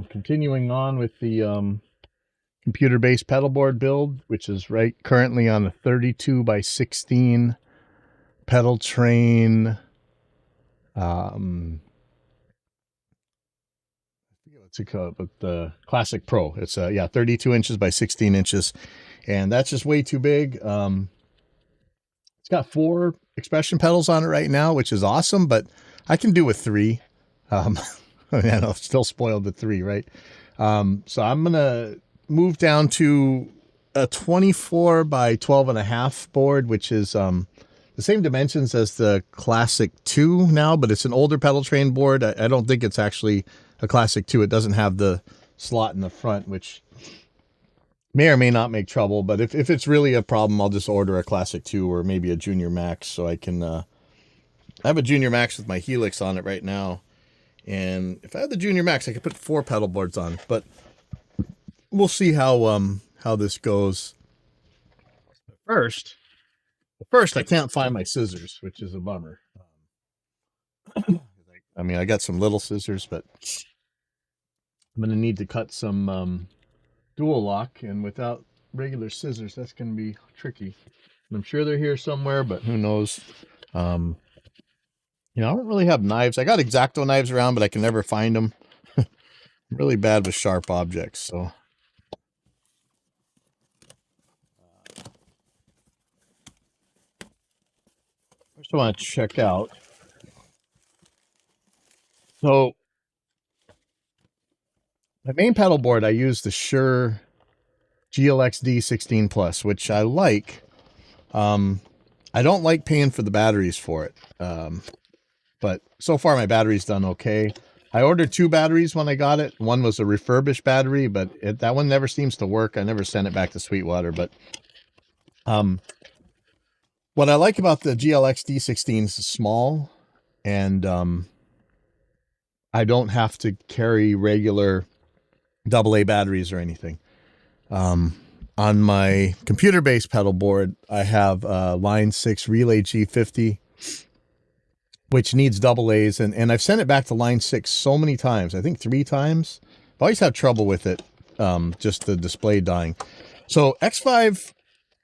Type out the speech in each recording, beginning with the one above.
Continuing on with the computer-based pedalboard build, which is currently on a 32 by 16 pedal train. I forget what's it called, but the Classic Pro. It's 32 inches by 16 inches, and that's just way too big. It's got 4 expression pedals on it right now, which is awesome, but I can do with 3. I know, I'm still spoiled with 3, right? So I'm gonna move down to a 24 by 12.5 board, which is the same dimensions as the Classic 2 now, but it's an older pedal train board. I don't think it's actually a Classic 2. It doesn't have the slot in the front, which may or may not make trouble, but if it's really a problem, I'll just order a Classic 2 or maybe a Junior Max, so I can I have a Junior Max with my Helix on it right now. And if I had the Junior Max, I could put 4 pedal boards on, but we'll see how this goes. First, I can't find my scissors, which is a bummer. I mean, I got some little scissors, but I'm going to need to cut some dual lock, and without regular scissors, that's going to be tricky. And I'm sure they're here somewhere, but who knows? You know, I don't really have knives. I got X-Acto knives around, but I can never find them. I'm really bad with sharp objects, so. First I want to check out. So, my main pedal board, I use the Shure GLX-D 16 Plus, which I like. I don't like paying for the batteries for it. But so far my battery's done okay. I ordered 2 batteries when I got it. One was a refurbished battery, but that one never seems to work. I never sent it back to Sweetwater, but what I like about the GLX D16 is it's small, and I don't have to carry regular AA batteries or anything. On my computer-based pedal board, I have a Line 6 Relay G50, which needs AA's, and I've sent it back to Line 6 so many times. I think 3 times. I've always had trouble with it, just the display dying. So XVive,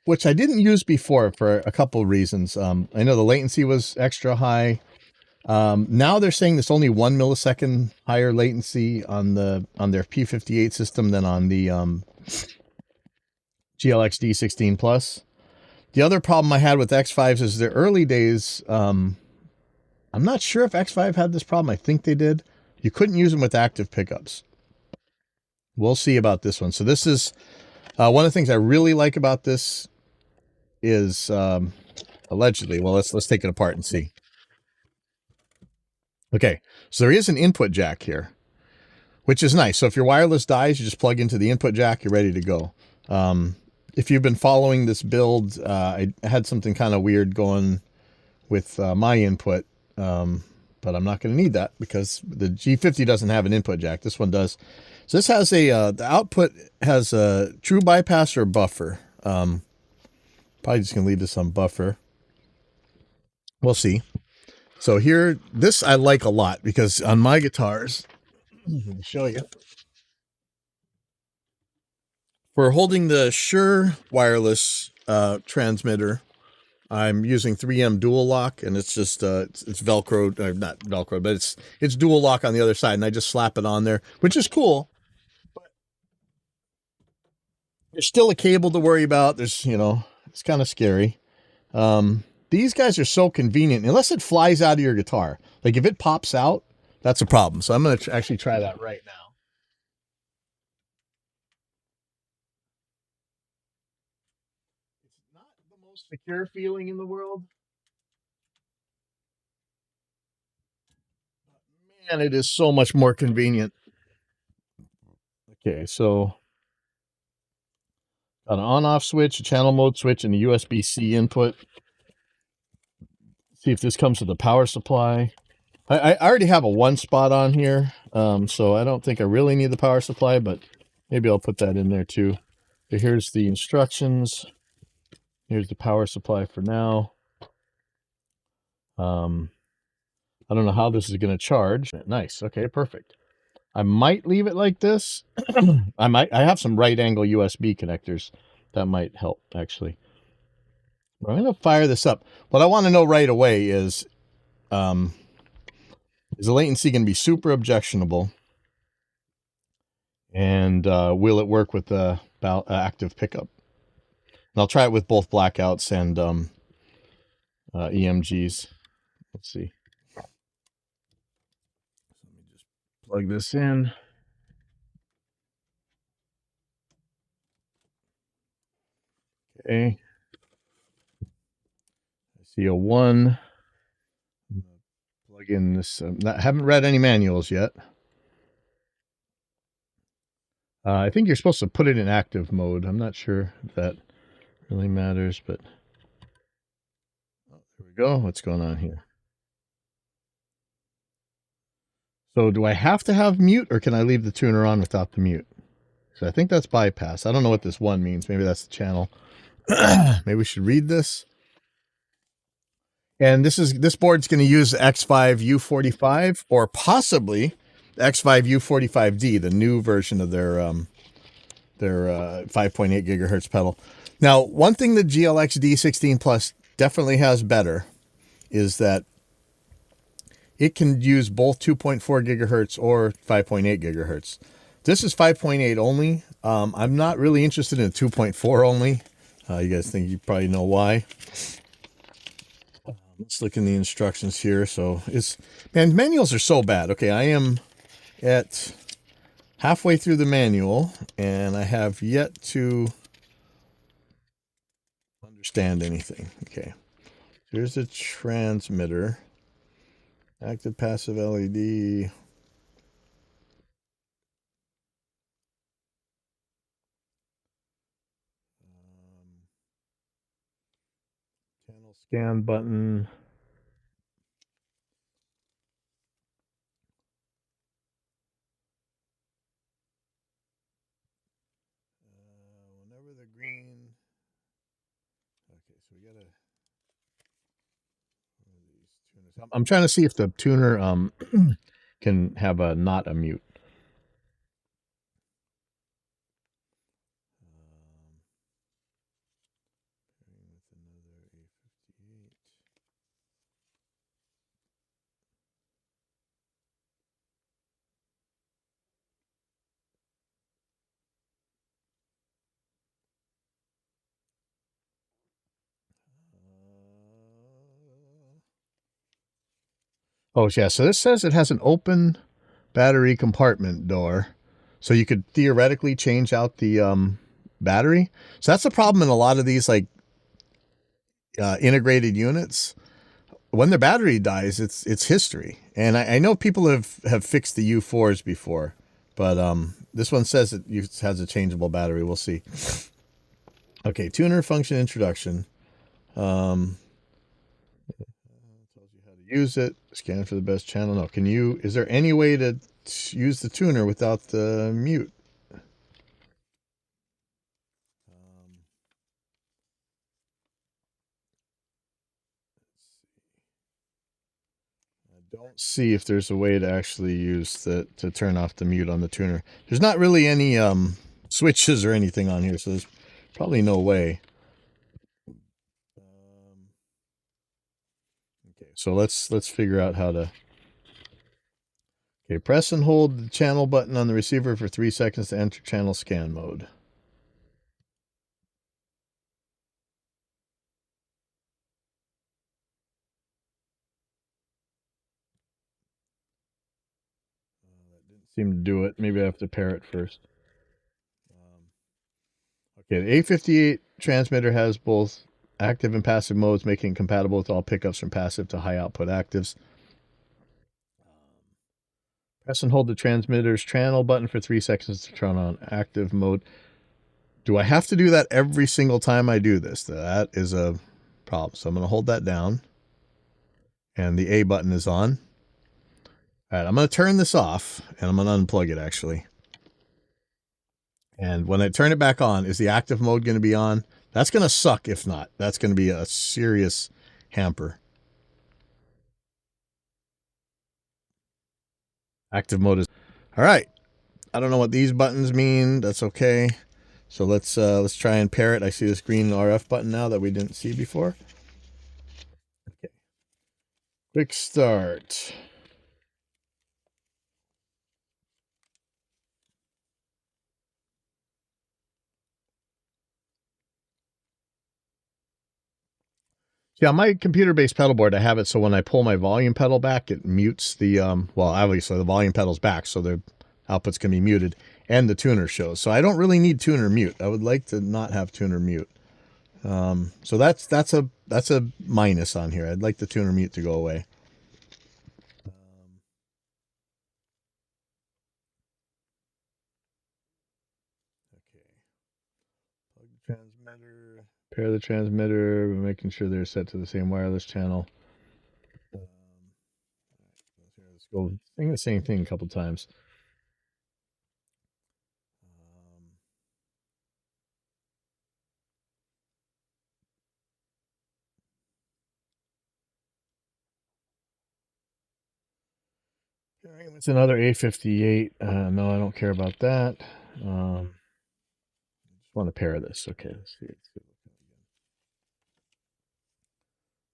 which I didn't use before for a couple of reasons. I know the latency was extra high. Now they're saying there's only 1 millisecond higher latency on their P58 system than on the GLX D16 Plus. The other problem I had with XVives is the early days. I'm not sure if XVive had this problem. I think they did. You couldn't use them with active pickups. We'll see about this one. So this is one of the things I really like about this is allegedly. Well, let's take it apart and see. Okay, so there is an input jack here, which is nice. So if your wireless dies, you just plug into the input jack, you're ready to go. If you've been following this build, I had something kind of weird going with my input, but I'm not going to need that because the G50 doesn't have an input jack. This one does. So this has the output has a true bypass or buffer. Probably just going to leave this on buffer. We'll see. So here, this I like a lot because on my guitars, let me show you. For holding the Shure wireless transmitter, I'm using 3M dual lock, and it's just it's Velcro, not Velcro, but it's dual lock on the other side, and I just slap it on there, which is cool. But there's still a cable to worry about. There's, you know, it's kind of scary. These guys are so convenient, unless it flies out of your guitar. Like if it pops out, that's a problem. So I'm going to actually try that right now. It's not the most secure feeling in the world. But man, it is so much more convenient. Okay, so got an on-off switch, a channel mode switch, and a USB-C input. See if this comes with a power supply. I already have a 1 spot on here, so I don't think I really need the power supply, but maybe I'll put that in there too. So here's the instructions. Here's the power supply for now. I don't know how this is going to charge. Nice. Okay, perfect. I might leave it like this. I have some right angle USB connectors that might help actually. But I'm going to fire this up. What I want to know right away is the latency going to be super objectionable? And will it work with the active pickup? And I'll try it with both blackouts and EMGs. Let's see. Let me just plug this in. Okay. I see a 1. Plug in this. I haven't read any manuals yet. I think you're supposed to put it in active mode. I'm not sure if that really matters, but there we go. What's going on here? So do I have to have mute, or can I leave the tuner on without the mute? So I think that's bypass. I don't know what this 1 means. Maybe that's the channel. Maybe we should read this. And this board's going to use XVive U45 or possibly XVive U45D, the new version of their 5.8 gigahertz pedal. Now, one thing the GLX D16 Plus definitely has better is that it can use both 2.4 gigahertz or 5.8 gigahertz. This is 5.8 only. I'm not really interested in 2.4 only. You guys think you probably know why. Let's look in the instructions here. So man, manuals are so bad. Okay, I am at halfway through the manual and I have yet to understand anything. Okay, here's a transmitter, active passive LED. Channel scan button. Whenever the green. Okay, so we got I'm trying to see if the tuner can have not a mute. Oh, yeah. So this says it has an open battery compartment door. So you could theoretically change out the battery. So that's the problem in a lot of these like integrated units. When their battery dies, it's history. And I know people have fixed the U4s before, but this one says it has a changeable battery. We'll see. Okay, tuner function introduction. Tells you how to use it. Scan for the best channel. No, is there any way to use the tuner without the mute? Don't see if there's a way to actually use to turn off the mute on the tuner. There's not really any switches or anything on here, so there's probably no way. Okay, so let's figure out how to. Okay, press and hold the channel button on the receiver for 3 seconds to enter channel scan mode. That didn't seem to do it. Maybe I have to pair it first. Okay, the A58 transmitter has both active and passive modes, making it compatible with all pickups from passive to high output actives. Press and hold the transmitter's channel button for 3 seconds to turn on active mode. Do I have to do that every single time I do this? That is a problem. So I'm going to hold that down. And the A button is on. All right, I'm going to turn this off, and I'm going to unplug it, actually. And when I turn it back on, is the active mode going to be on? That's going to suck if not. That's going to be a serious hamper. Active mode is... All right. I don't know what these buttons mean. That's okay. So let's try and pair it. I see this green RF button now that we didn't see before. Okay. Quick start. Yeah, my computer-based pedal board, I have it so when I pull my volume pedal back, it mutes the, well, obviously the volume pedal's back, so the output's going to be muted, and the tuner shows. So I don't really need tuner mute. I would like to not have tuner mute. So that's a minus on here. I'd like the tuner mute to go away. Okay. Plug the transmitter. Pair the transmitter, making sure they're set to the same wireless channel. Let's go sing the same thing a couple times. It's another A58. No, I don't care about that. I just want to pair this. Okay, let's see.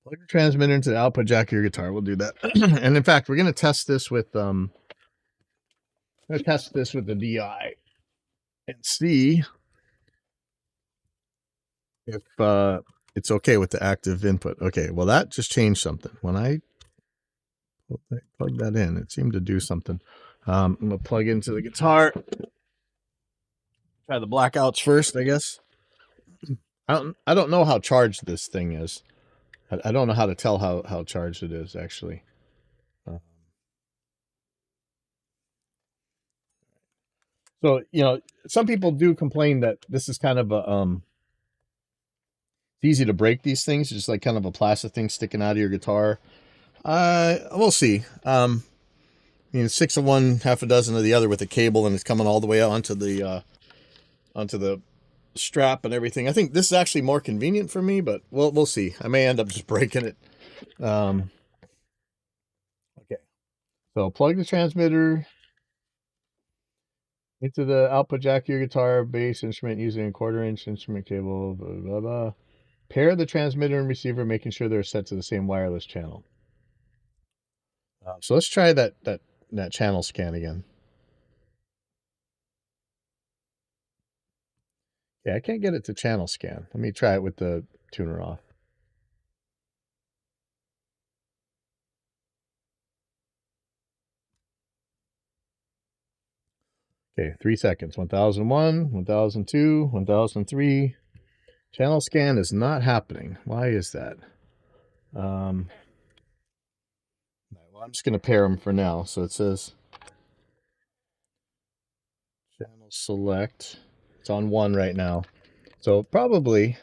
Plug the transmitter into the output jack of your guitar. We'll do that. And in fact, we're going to test this with the DI and see if it's okay with the active input. Okay, well that just changed something. When I plug that in, it seemed to do something. I'm gonna plug into the guitar. Try the blackouts first, I guess. I don't know how charged this thing is. I don't know how to tell how charged it is actually. So you know, some people do complain that this is kind of a it's easy to break these things, just like kind of a plastic thing sticking out of your guitar. We'll see. I mean, 6 of one, half a dozen of the other with a cable, and it's coming all the way out onto the strap and everything. I think this is actually more convenient for me, but we'll see. I may end up just breaking it. Okay. So plug the transmitter into the output jack of your guitar bass instrument using a 1/4-inch instrument cable. Blah, blah, blah. Pair the transmitter and receiver, making sure they're set to the same wireless channel. So let's try that channel scan again. Yeah, I can't get it to channel scan. Let me try it with the tuner off. Okay, 3 seconds. 1001, 1002, 1003. Channel scan is not happening. Why is that? Well, I'm just going to pair them for now. So it says channel select. It's on 1 right now. So probably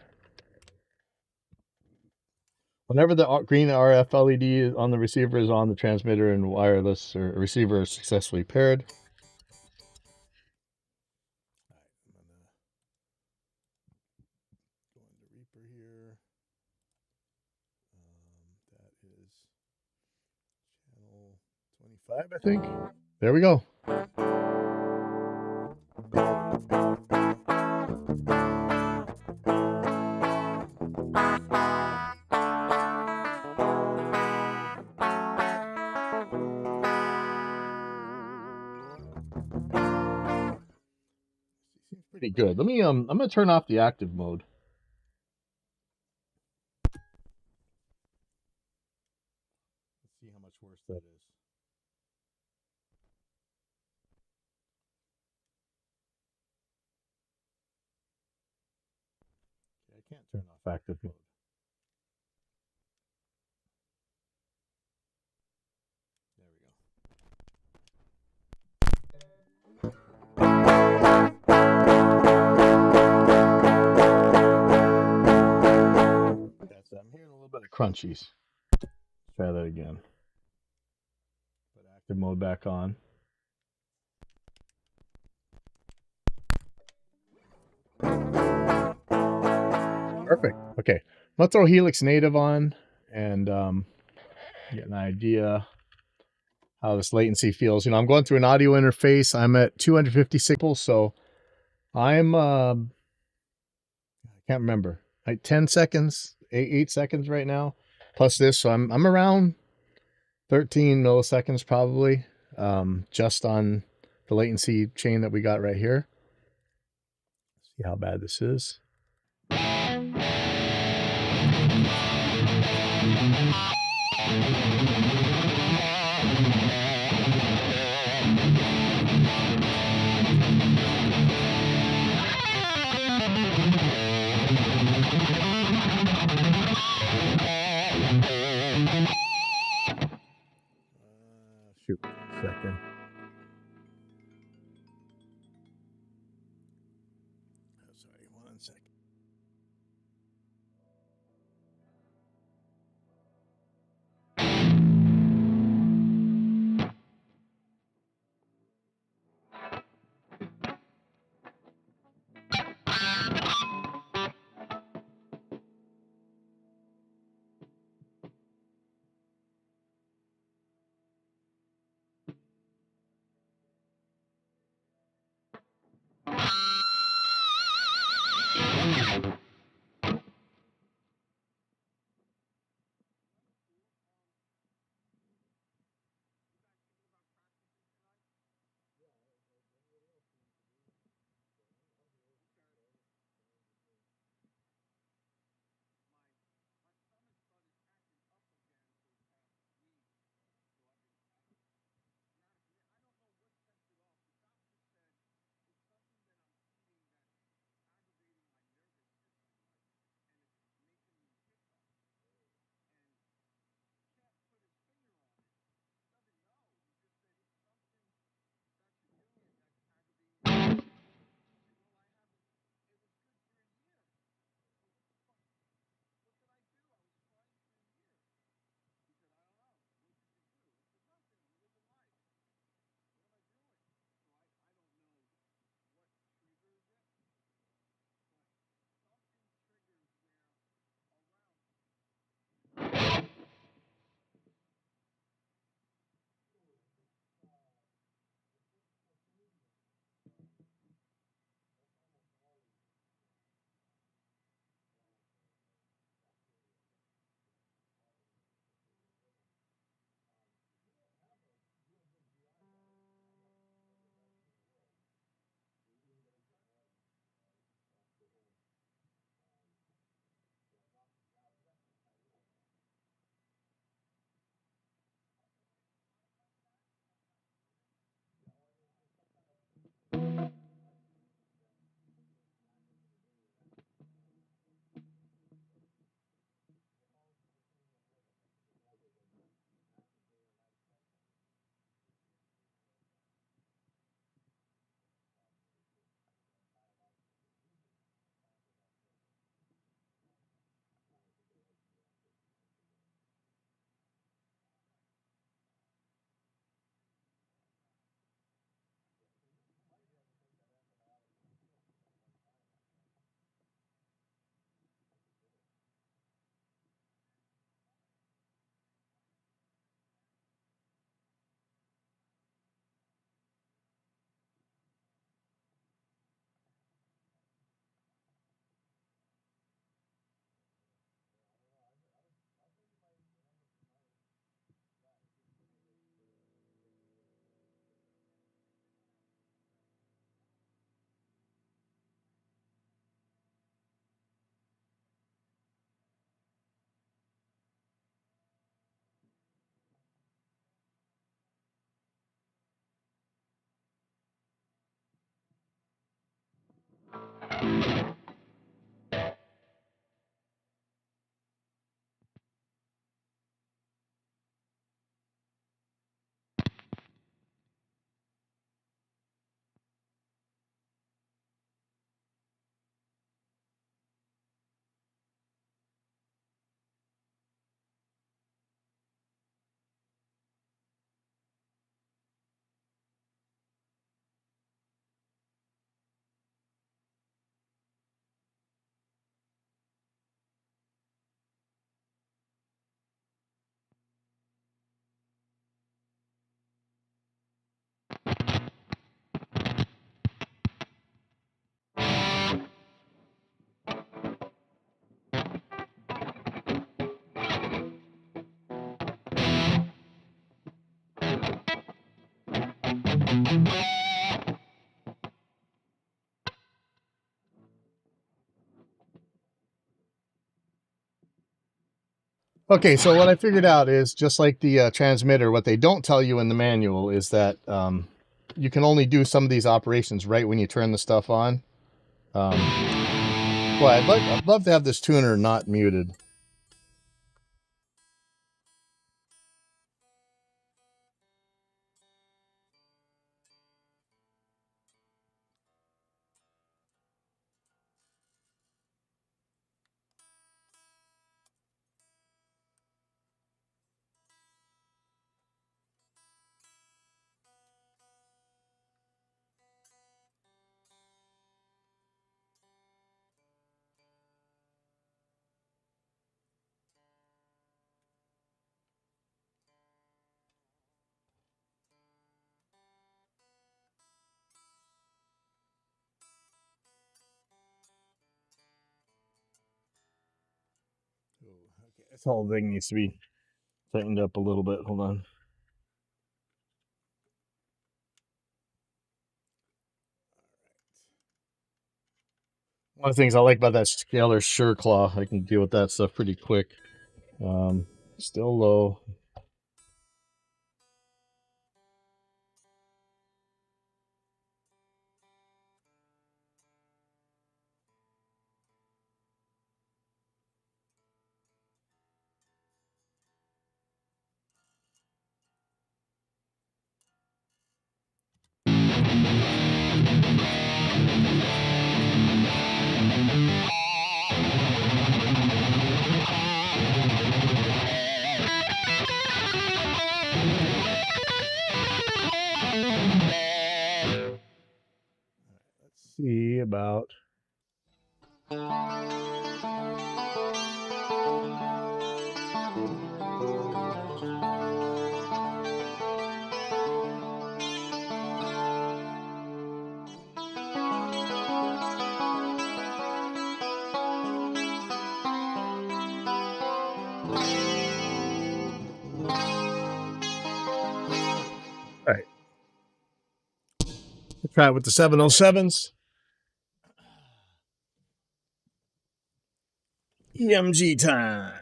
whenever the green RF LED on the receiver is on, the transmitter and wireless or receiver are successfully paired. Here. That is channel 25, I think. There we go. Seems pretty good. Let me I'm gonna turn off the active mode. Let's see how much worse that is. Okay, I can't turn off active mode. I'm hearing a little bit of crunchies. Let's try that again. Put active mode back on. Perfect. Okay. I'm gonna throw Helix Native on and get an idea. how this latency feels. You know, I'm going through an audio interface. I'm at 256, so I'm I can't remember, like 10 seconds, 8 seconds right now, plus this. So I'm around 13 milliseconds probably, just on the latency chain that we got right here. See how bad this is. Shoot, 1 second. Sorry, 1 second. Okay, so what I figured out is just like the transmitter, what they don't tell you in the manual is that you can only do some of these operations right when you turn the stuff on. Well, I'd love to have this tuner not muted. Okay, this whole thing needs to be tightened up a little bit. Hold on. One of the things I like about that scalar SureClaw, I can deal with that stuff pretty quick. Still low. Let's see about. All right. Let's try it with the 707s. EMG time.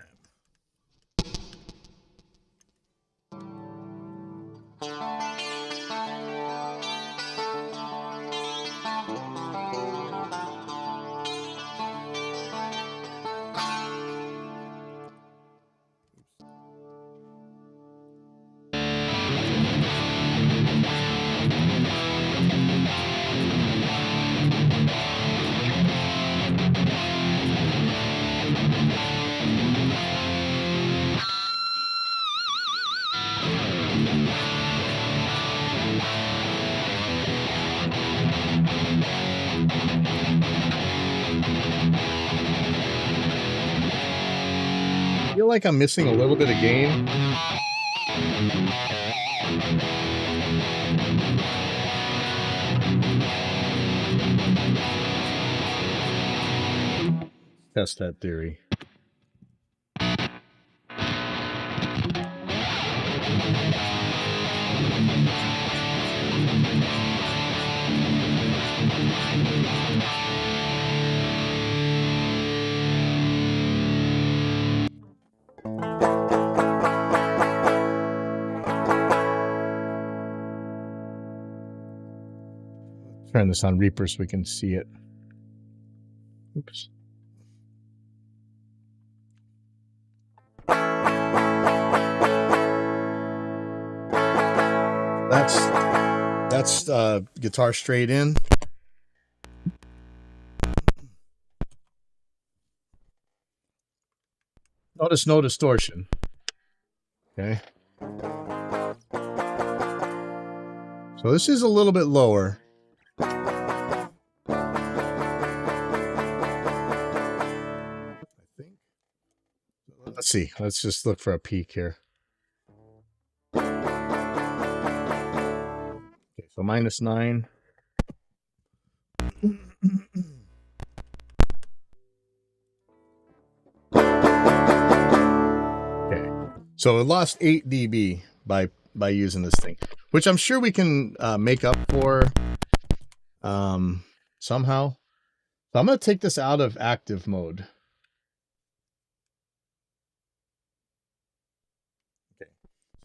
I feel like I'm missing a little bit of gain. Test that theory. Turn this on Reaper so we can see it. Oops. That's guitar straight in. Notice no distortion. Okay. So this is a little bit lower. I think. Let's see. Let's just look for a peak here. Okay, so -9. Okay, so it lost 8 dB by using this thing, which I'm sure we can make up for somehow. So I'm going to take this out of active mode.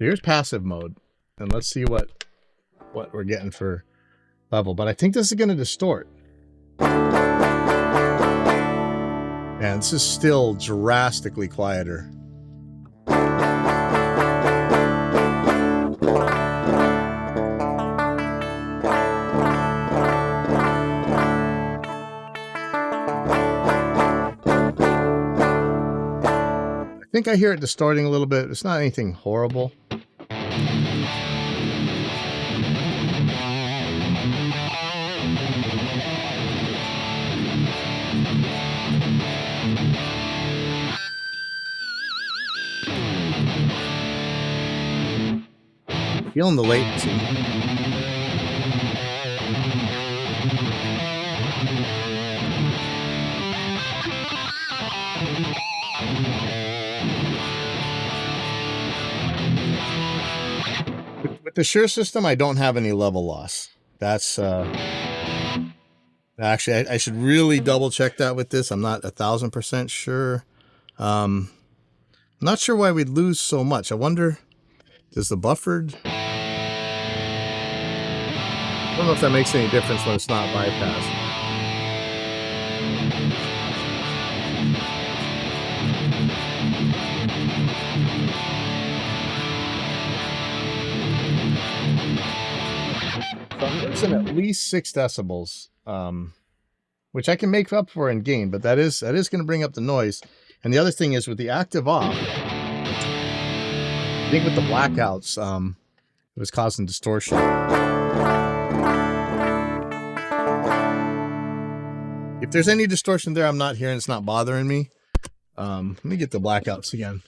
Here's passive mode, and let's see what we're getting for level. But I think this is going to distort. And this is still drastically quieter. I think I hear it distorting a little bit. It's not anything horrible. Feeling the latency. With the Shure system, I don't have any level loss. That's actually, I should really double check that with this. I'm not 1000% sure. I'm not sure why we'd lose so much. I wonder, does the buffered? I don't know if that makes any difference when it's not bypassed. So I'm losing at least 6 decibels, which I can make up for in gain, but that is going to bring up the noise. And the other thing is with the active off, I think with the blackouts, it was causing distortion. If there's any distortion there, I'm not hearing. It's not bothering me. Let me get the blackouts again.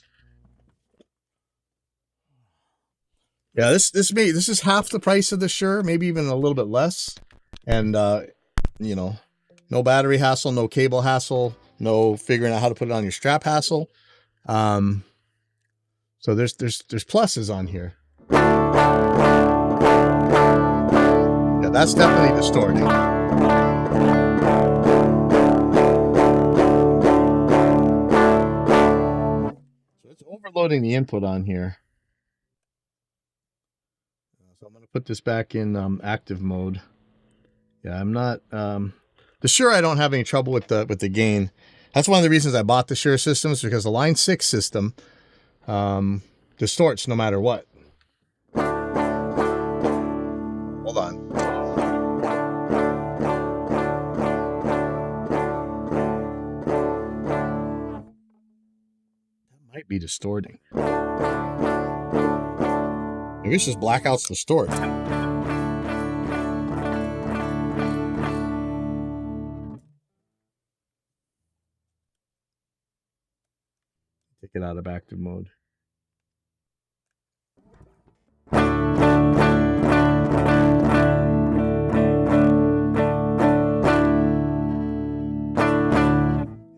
Yeah, this is half the price of the Shure, maybe even a little bit less. And you know, no battery hassle, no cable hassle, no figuring out how to put it on your strap hassle. So there's pluses on here. Yeah, that's definitely distorting. So it's overloading the input on here. So I'm going to put this back in active mode. Yeah, I'm not the Shure. I don't have any trouble with the gain. That's one of the reasons I bought the Shure systems, because the Line 6 system distorts no matter what. Hold on. That might be distorting. Maybe it's just blackouts distort. Take it out of active mode.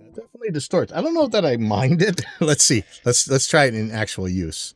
It definitely distorts. I don't know that I mind it. Let's see. Let's try it in actual use.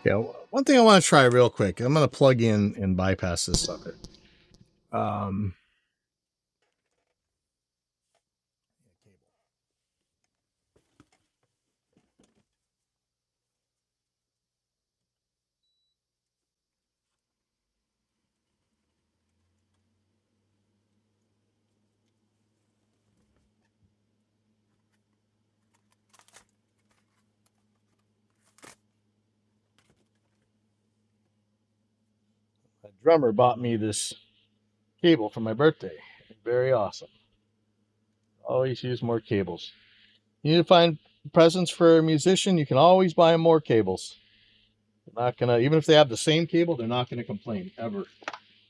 Yeah, one thing I want to try real quick. I'm going to plug in and bypass this sucker. A drummer bought me this cable for my birthday. very awesome. Always use more cables. You need to find presents for a musician, you can always buy them more cables. They're not gonna, even if they have the same cable, they're not gonna complain, ever.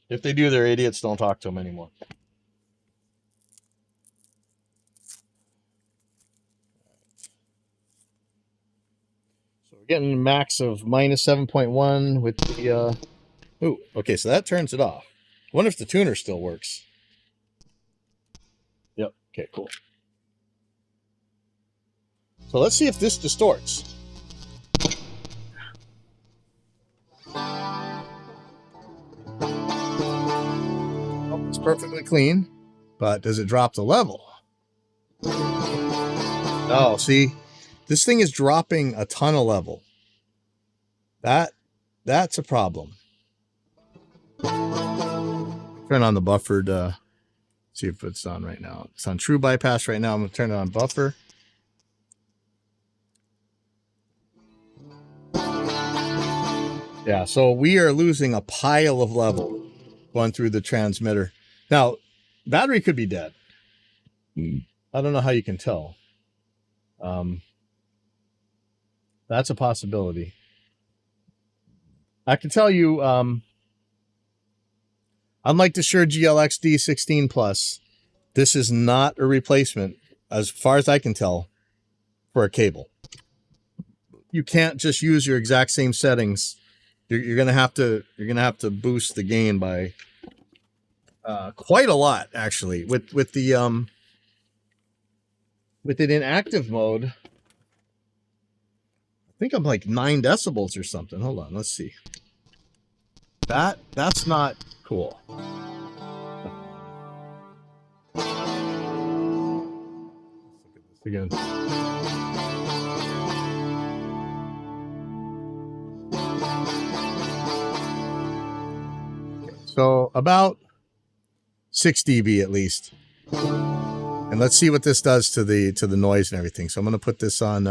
If they do, they're idiots, don't talk to them anymore. So we're getting a max of minus 7.1 with the, ooh, okay, so that turns it off. I wonder if the tuner still works. Yep, okay, cool. So let's see if this distorts. Oh, it's perfectly clean, but does it drop the level? Oh, see, this thing is dropping a ton of level. That's a problem. Turn on the buffered, see if it's on right now. It's on true bypass right now. I'm gonna turn it on buffer. Yeah, so we are losing a pile of level going through the transmitter. Now, battery could be dead. I don't know how you can tell. That's a possibility. I can tell you, unlike the Shure GLX-D 16 Plus, this is not a replacement, as far as I can tell, for a cable. You can't just use your exact same settings. You're gonna have to boost the gain by quite a lot, actually. With it in active mode, I think I'm like 9 decibels or something. Hold on, let's see. That's not cool. Let's look at this again. So about 6 dB at least. And let's see what this does to the noise and everything. So I'm going to put this on,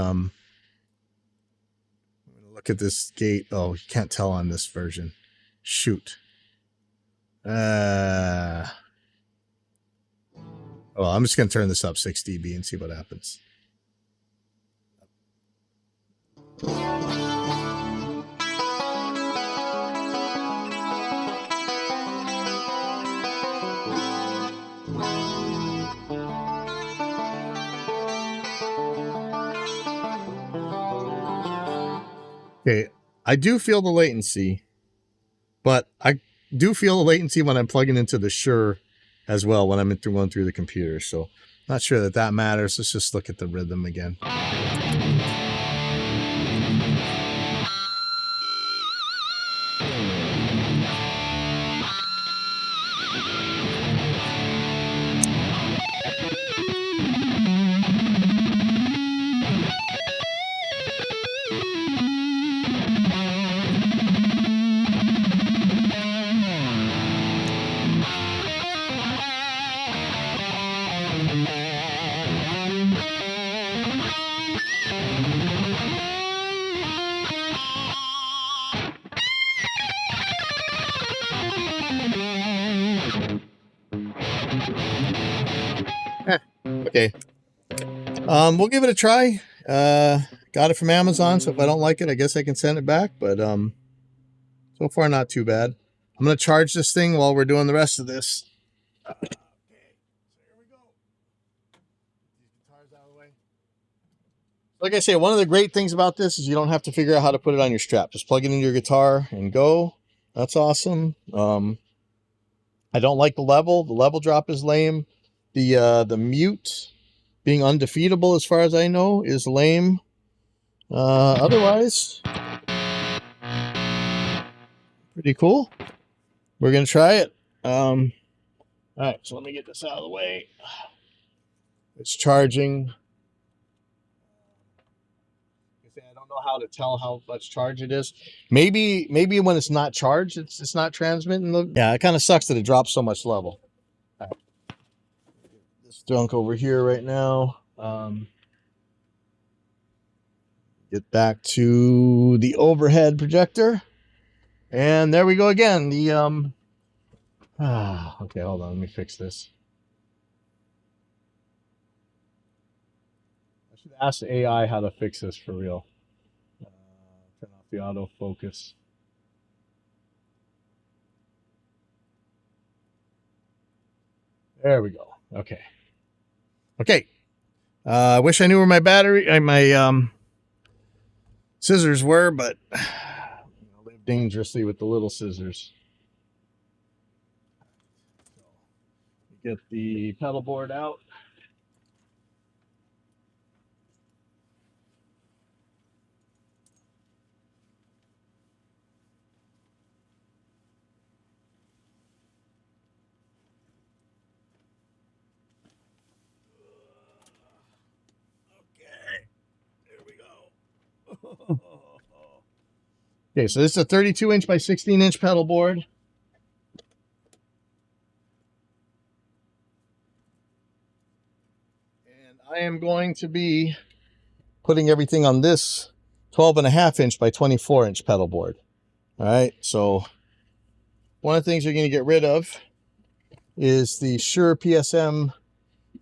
look at this gate. Oh, you can't tell on this version. Shoot. Oh, I'm just going to turn this up 6 dB and see what happens. Okay, I do feel the latency, but I do feel the latency when I'm plugging into the Shure as well when I'm going through the computer. So not sure that matters. Let's just look at the rhythm again. Okay. We'll give it a try. Got it from Amazon, so if I don't like it, I guess I can send it back. But so far, not too bad. I'm going to charge this thing while we're doing the rest of this. Okay, so here we go. These guitars out of the way. Like I say, one of the great things about this is you don't have to figure out how to put it on your strap. Just plug it into your guitar and go. That's awesome. I don't like the level. The level drop is lame. The mute being undefeatable, as far as I know, is lame. Otherwise, pretty cool. We're gonna try it. All right, so let me get this out of the way. It's charging. I don't know how to tell how much charge it is. Maybe when it's not charged, it's not transmitting. Yeah, it kind of sucks that it drops so much level. All right. This junk over here right now. Get back to the overhead projector, and there we go again. The okay, hold on, let me fix this. should ask the AI how to fix this for real. Turn off the autofocus. There we go. Okay. Okay. I wish I knew where my battery, my scissors were, but I live dangerously with the little scissors. So, get the pedal board out. Okay, so this is a 32-inch by 16-inch pedal board. And I am going to be putting everything on this 12.5-inch by 24-inch pedal board. All right, so one of the things you're going to get rid of is the Shure PSM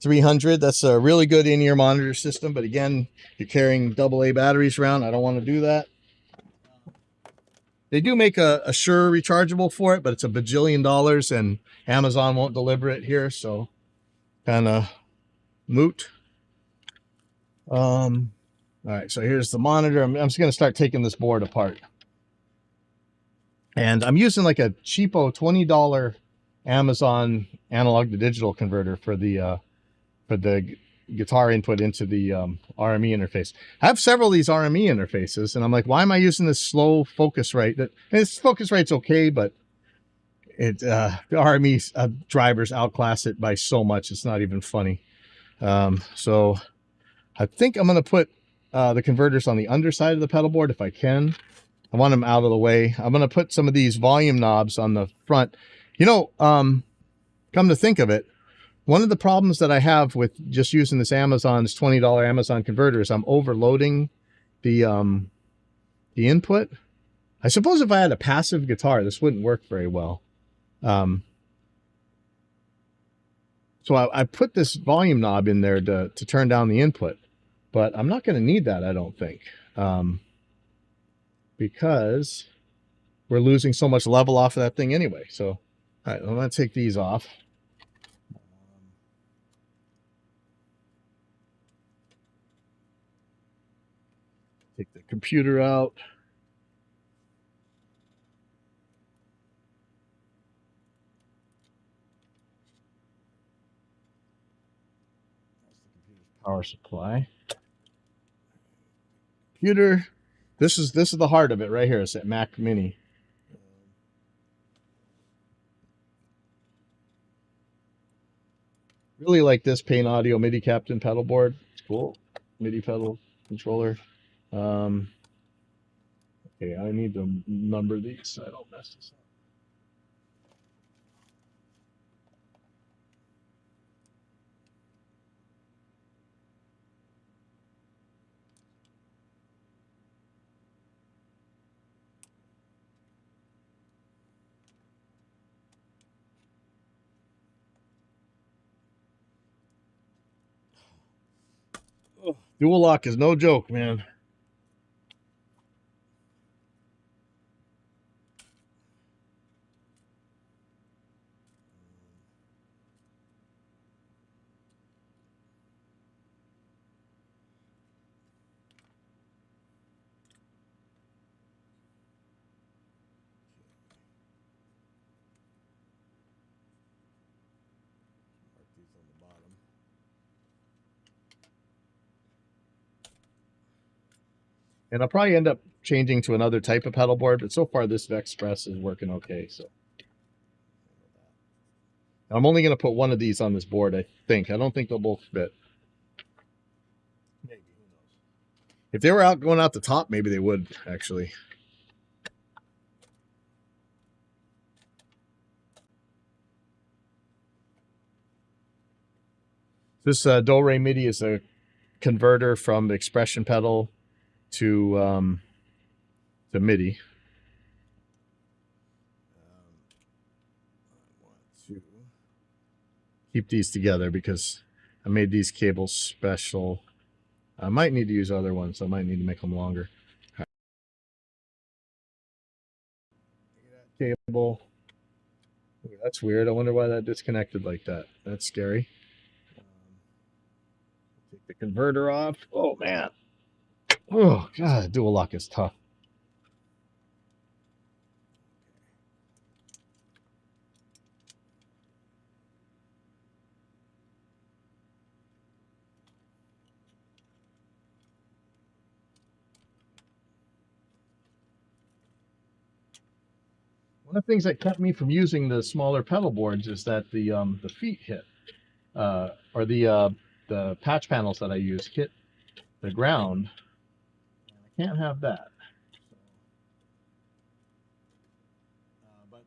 300. That's a really good in-ear monitor system, but again, you're carrying AA batteries around. I don't want to do that. They do make a Shure rechargeable for it, but it's a bajillion dollars and Amazon won't deliver it here, so kind of moot. All right, so here's the monitor. I'm just going to start taking this board apart. And I'm using like a cheapo $20 Amazon analog to digital converter for the guitar input into the RME interface. I have several of these RME interfaces, and I'm like, why am I using this slow focus rate? This focus rate's okay, but the RME drivers outclass it by so much, it's not even funny. So I think I'm going to put the converters on the underside of the pedal board if I can. I want them out of the way. I'm going to put some of these volume knobs on the front. You know, come to think of it, one of the problems that I have with just using this $20 Amazon converter is I'm overloading the input. I suppose if I had a passive guitar, this wouldn't work very well. So I put this volume knob in there to turn down the input, but I'm not going to need that, I don't think, because we're losing so much level off of that thing anyway. So, all right, I'm going to take these off. Take the computer out. That's the computer's power supply. Computer. This is the heart of it right here. It's that Mac Mini. Really like this Pain Audio MIDI Captain pedal board. It's cool. MIDI pedal controller. Okay, I need to number these so I don't mess this up. Dual lock is no joke, man. Mark these on the bottom. And I'll probably end up changing to another type of pedal board, but so far this Vexpress is working okay. So I'm only going to put one of these on this board, I think. I don't think they'll both fit. Maybe, who knows? If they were going out the top, maybe they would, actually. This Do-Re MIDI is a converter from the expression pedal to MIDI. I want to keep these together because I made these cables special. I might need to use other ones, so I might need to make them longer. Cable. Ooh, that's weird. I wonder why that disconnected like that. That's scary. Take the converter off. Oh man. Oh god, dual lock is tough. One of the things that kept me from using the smaller pedal boards is that the feet hit, or the patch panels that I use hit the ground. I can't have that. But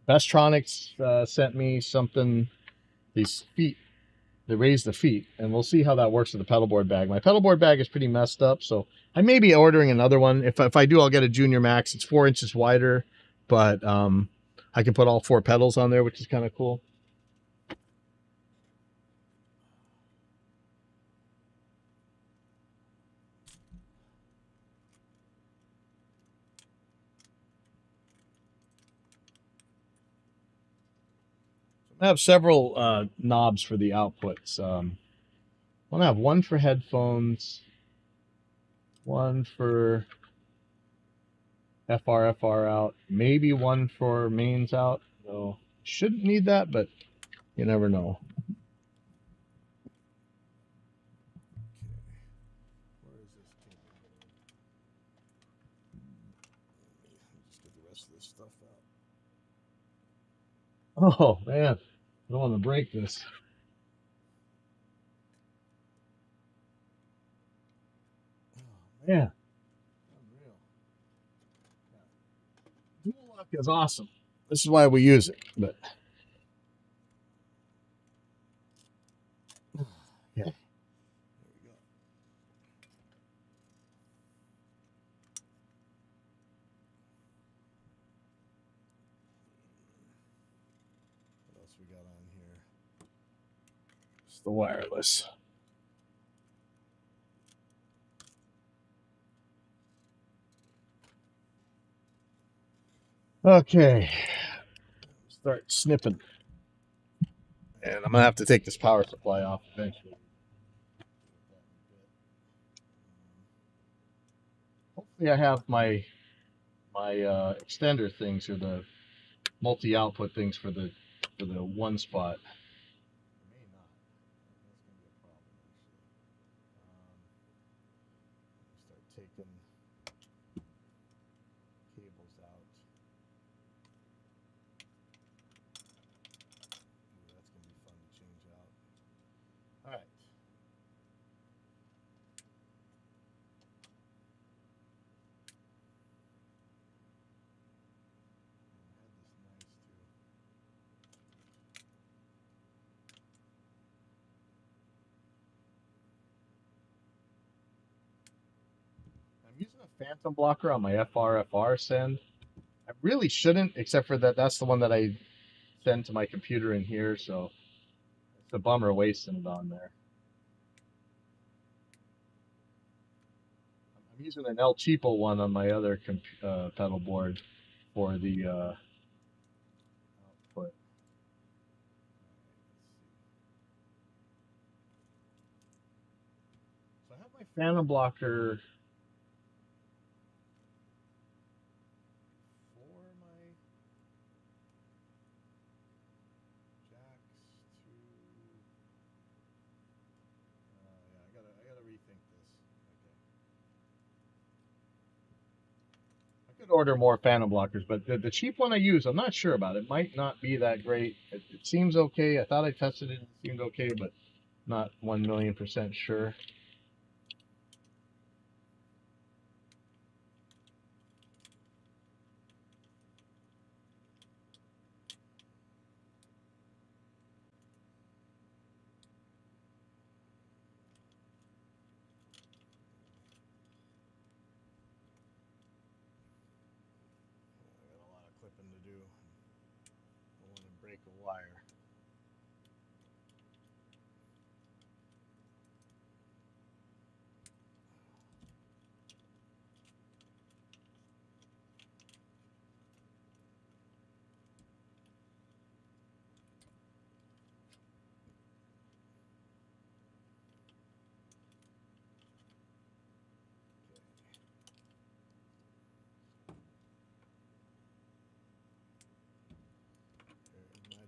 Bestronics sent me something. These feet, they raise the feet, and we'll see how that works with the pedal board bag. My pedal board bag is pretty messed up, so I may be ordering another one. If I do, I'll get a Junior Max. It's 4 inches wider, but I can put all 4 pedals on there, which is kind of cool. I have several knobs for the outputs. I want to have one for headphones, one for FR out, maybe one for mains out. So shouldn't need that, but you never know. Where is this cable? Just get the rest of this stuff out. Oh man, I don't want to break this. Oh man, unreal. Yeah. Dual lock is awesome. This is why we use it, but yeah. There we go. What else we got on here? It's the wireless. Okay, start snipping. And I'm gonna have to take this power supply off eventually. Hopefully I have my extender things, or the multi-output things for the one spot. I may not. That's gonna be a problem actually. Start taking cables out. Ooh, that's gonna be fun to change out. All right. I'm using a phantom blocker on my FR send. I really shouldn't, except for that that's the one that I send to my computer in here, so it's a bummer wasting it on there. I'm using an El Cheapo one on my other pedal board for the output. So I have my phantom blocker for my jacks to. Yeah, I gotta rethink this. Okay. I could order more phantom blockers, but the cheap one I use, I'm not sure about. It might not be that great. It seems okay. I thought I tested it; it seemed okay, but not 1,000,000% sure. I got a lot of clipping to do. I don't want to break a wire.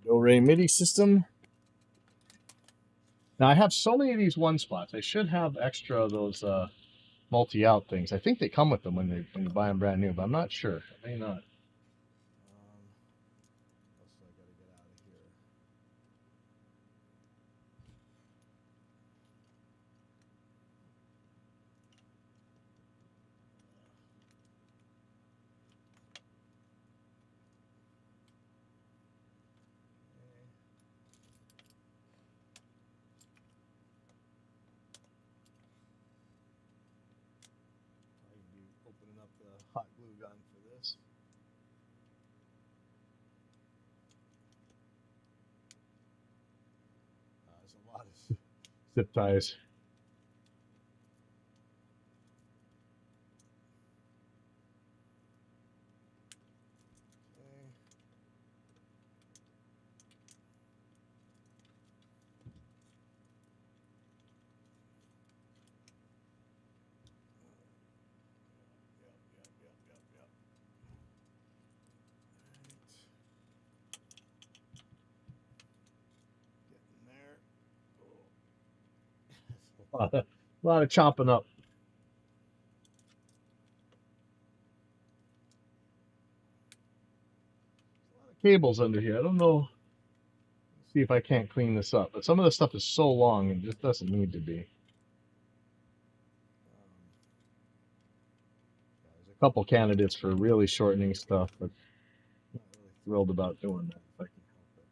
Do-Re MIDI system. Now I have so many of these one spots. I should have extra of those multi-out things. I think they come with them when you buy them brand new, but I'm not sure. I may not. I gotta get out of here. Opening up the hot glue gun for this. There's a lot of zip ties. A lot of chopping up. A lot of cables under here. I don't know. Let's see if I can't clean this up. But some of the stuff is so long and just doesn't need to be. There's a couple candidates for really shortening stuff, but I'm not really thrilled about doing that if I can help it.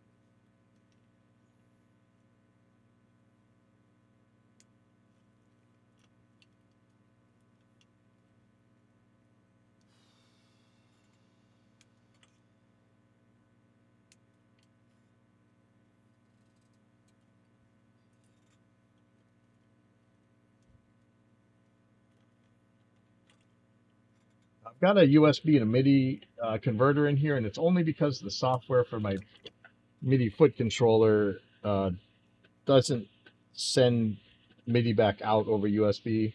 I've got a USB and a MIDI converter in here, and it's only because the software for my MIDI foot controller doesn't send MIDI back out over USB.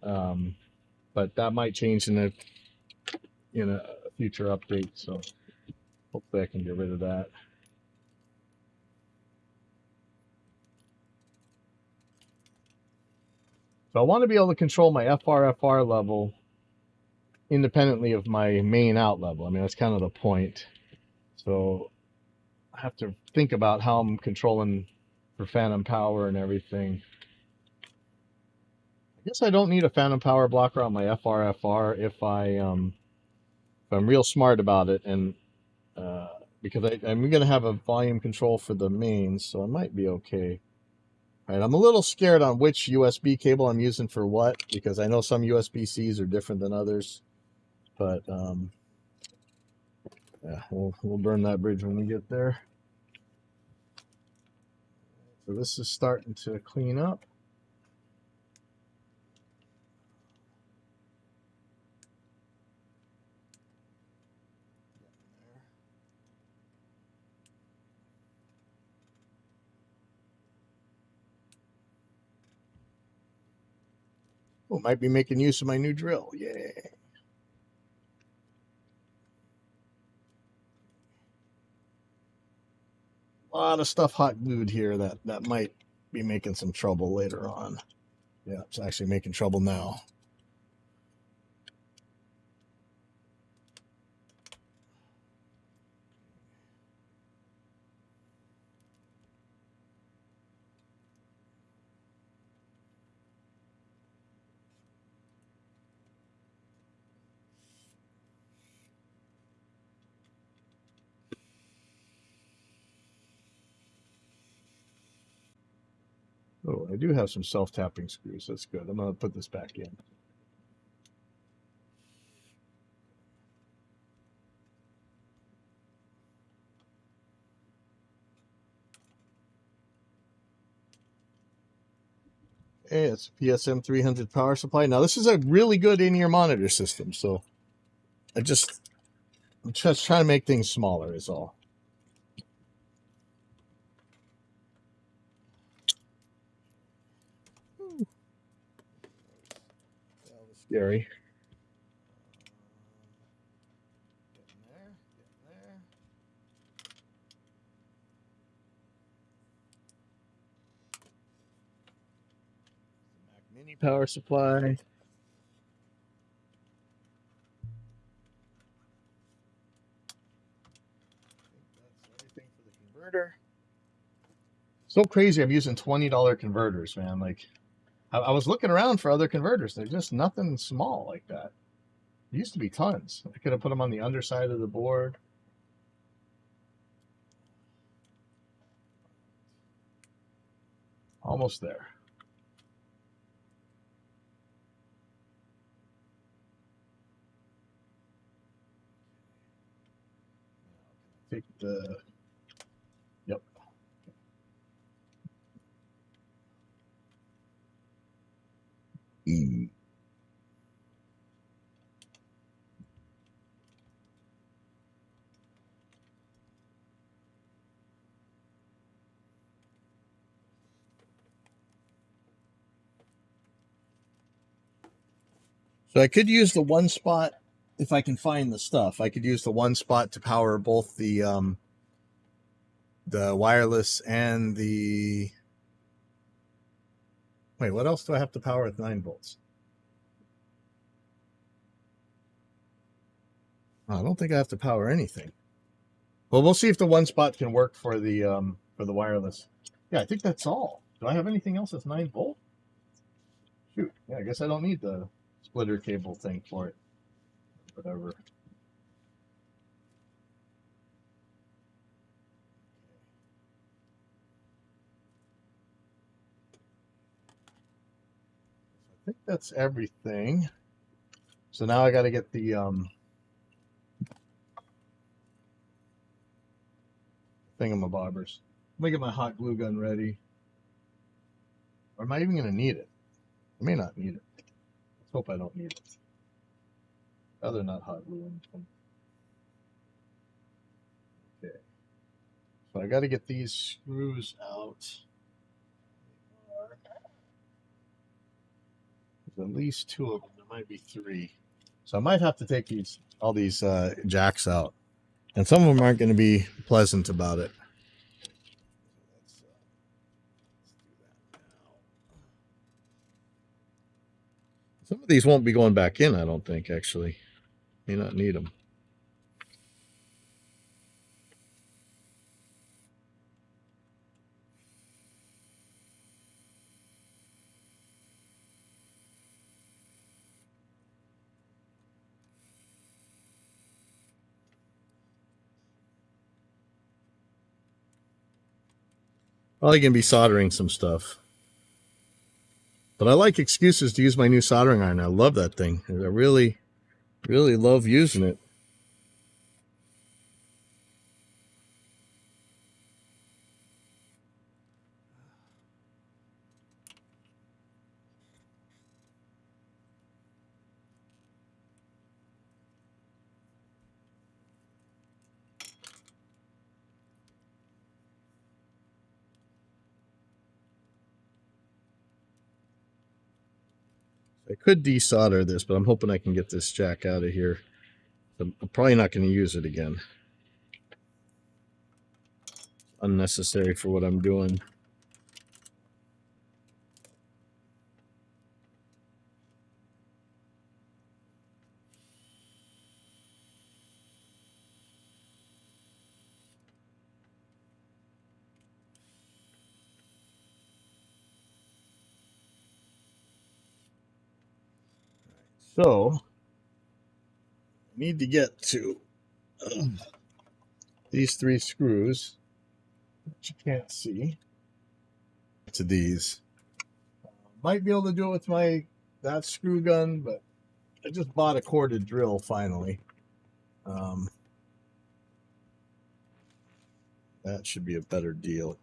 But that might change in a future update, so hopefully I can get rid of that. So I want to be able to control my FR level independently of my main out level. I mean, that's kind of the point. So I have to think about how I'm controlling for phantom power and everything. I guess I don't need a phantom power blocker on my FR if I'm real smart about it, and because I'm going to have a volume control for the mains, so I might be okay. All right, I'm a little scared on which USB cable I'm using for what, because I know some USB-Cs are different than others. But yeah, we'll burn that bridge when we get there. So this is starting to clean up. Oh, might be making use of my new drill. Yay. A lot of stuff hot glued here that might be making some trouble later on. Yeah, it's actually making trouble now. Oh, I do have some self-tapping screws. That's good. I'm going to put this back in. Hey, it's a PSM 300 power supply. Now, this is a really good in-ear monitor system, so I'm just trying to make things smaller is all. That was scary. Getting there. Mini power supply. That's everything for the converter. So crazy, I'm using $20 converters, man. Like, I was looking around for other converters. There's just nothing small like that. There used to be tons. I could have put them on the underside of the board. Almost there. Take the, yep. So I could use the one spot, if I can find the stuff, I could use the one spot to power both the wireless and the, wait, what else do I have to power with 9 volts? Oh, I don't think I have to power anything. Well, we'll see if the one spot can work for the wireless. Yeah, I think that's all. Do I have anything else that's 9 volt? Shoot, yeah, I guess I don't need the splitter cable thing for it. Whatever. I think that's everything. So now I got to get the thingamabobbers. Let me get my hot glue gun ready. Or am I even going to need it? I may not need it. Let's hope I don't need it. Rather not hot glue anything. Okay. So I got to get these screws out. There's at least 2 of them. There might be 3. So I might have to take all these jacks out. And some of them aren't going to be pleasant about it. Let's do that now. Some of these won't be going back in, I don't think, actually. May not need them. Probably going to be soldering some stuff. But I like excuses to use my new soldering iron. I love that thing. I really, really love using it. I could desolder this, but I'm hoping I can get this jack out of here. I'm probably not going to use it again. Unnecessary for what I'm doing. So, I need to get to these 3 screws, which you can't see, to these. Might be able to do it with that screw gun, but I just bought a corded drill finally. That should be a better deal.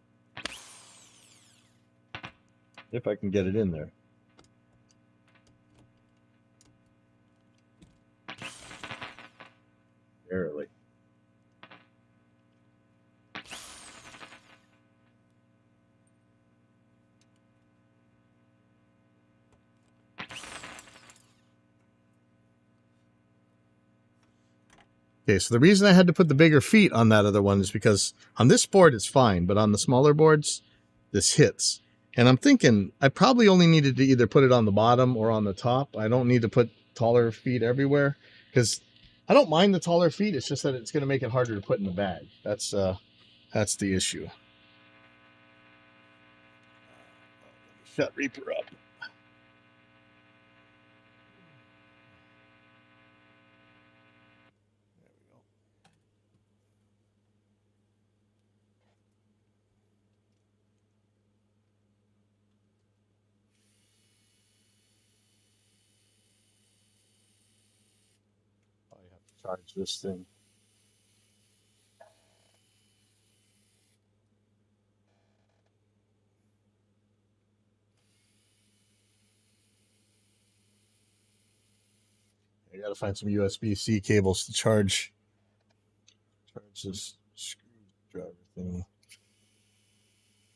If I can get it in there. Barely. Okay, so the reason I had to put the bigger feet on that other one is because on this board it's fine, but on the smaller boards, this hits. And I'm thinking I probably only needed to either put it on the bottom or on the top. I don't need to put taller feet everywhere because I don't mind the taller feet. It's just that it's going to make it harder to put in the bag. That's the issue. Shut Reaper up. Probably have to charge this thing. I gotta find some USB-C cables to charge this screwdriver thing.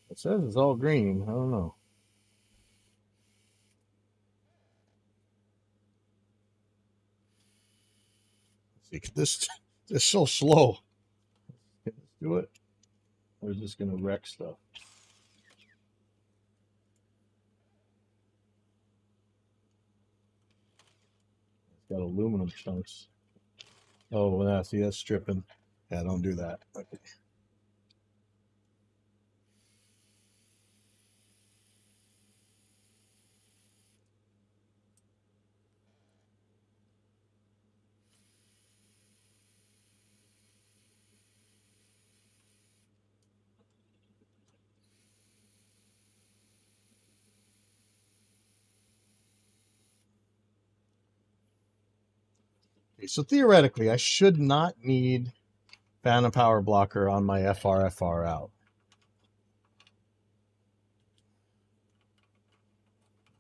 It says it's all green. I don't know. Let's see, this is so slow. Let's do it. Or is this gonna wreck stuff? It's got aluminum chunks. Oh, yeah, see, that's stripping. Yeah, don't do that. Okay. Okay, so theoretically, I should not need phantom power blocker on my FR out.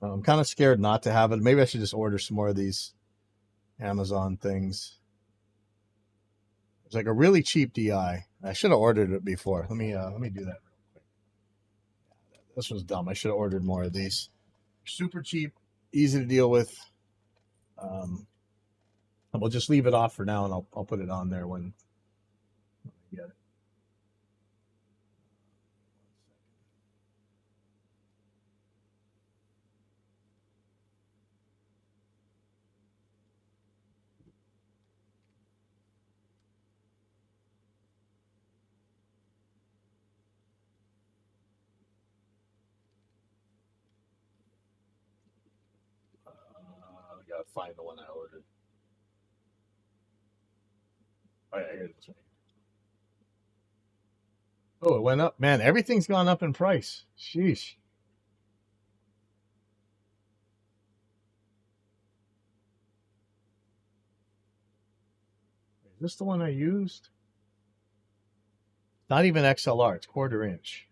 I'm kind of scared not to have it. Maybe I should just order some more of these Amazon things. It's like a really cheap DI. I should have ordered it before. Let me do that real quick. This was dumb. I should have ordered more of these. Super cheap, easy to deal with. We'll just leave it off for now, and I'll put it on there when I get it. I gotta find the one I ordered. Oh, yeah, here it is. Oh, it went up. Man, everything's gone up in price. Sheesh. Is this the one I used? Not even XLR. It's 1/4 inch.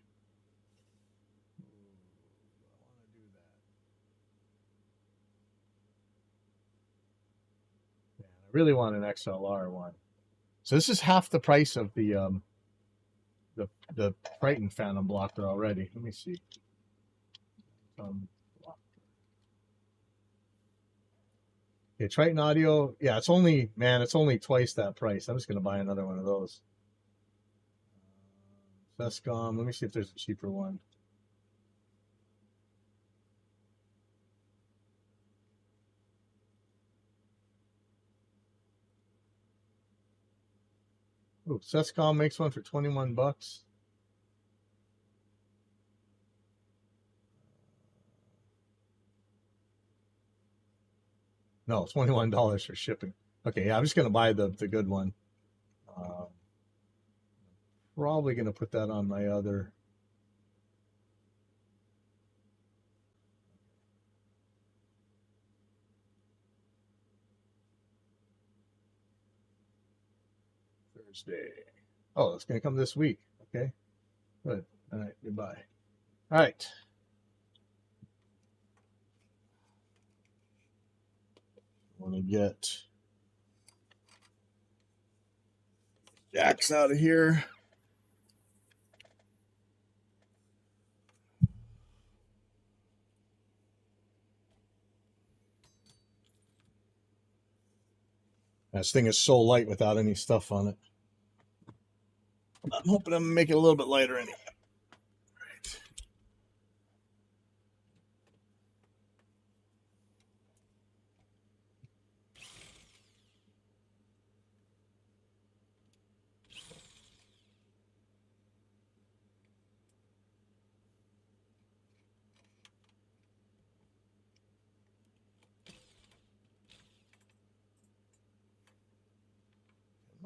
Man, I really want an XLR one. So this is half the price of the Triton Phantom blocker already. Let me see. Okay, Triton Audio. Yeah, it's only twice that price. I'm just gonna buy another one of those. Fescom. Let me see if there's a cheaper one. Oh, Sescom makes one for 21 bucks. No, $21 for shipping. Okay, yeah, I'm just gonna buy the good one. Probably gonna put that on my other. Thursday. Oh, it's gonna come this week. Okay, good. All right, goodbye. All right. Want to get jacks out of here. This thing is so light without any stuff on it. I'm hoping I'm gonna make it a little bit lighter anyway. Right.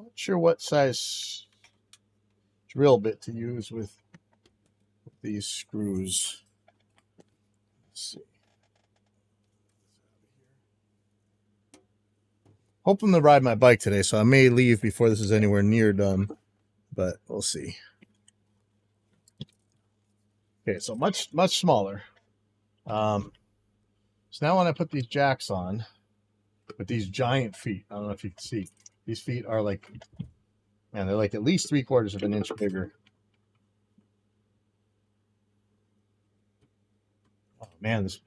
Not sure what size drill bit to use with these screws. Let's see. Hoping to ride my bike today, so I may leave before this is anywhere near done, but we'll see. Okay, so much smaller. So now when I put these jacks on with these giant feet, I don't know if you can see, these feet are like, man, they're like at least 3/4 of an inch bigger. Oh man, this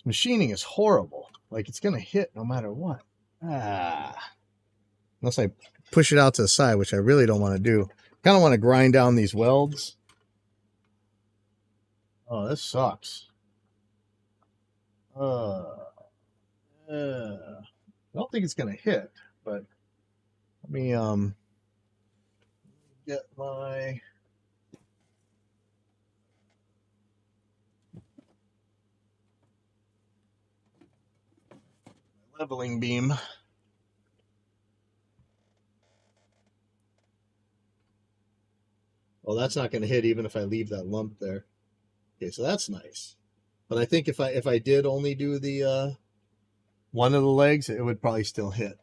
machining is horrible. Like it's gonna hit no matter what. Unless I push it out to the side, which I really don't want to do. Kind of want to grind down these welds. Oh, this sucks. I don't think it's gonna hit, but let me get my leveling beam. Well, that's not going to hit even if I leave that lump there. Okay, so that's nice. But I think if I did only do the one of the legs, it would probably still hit.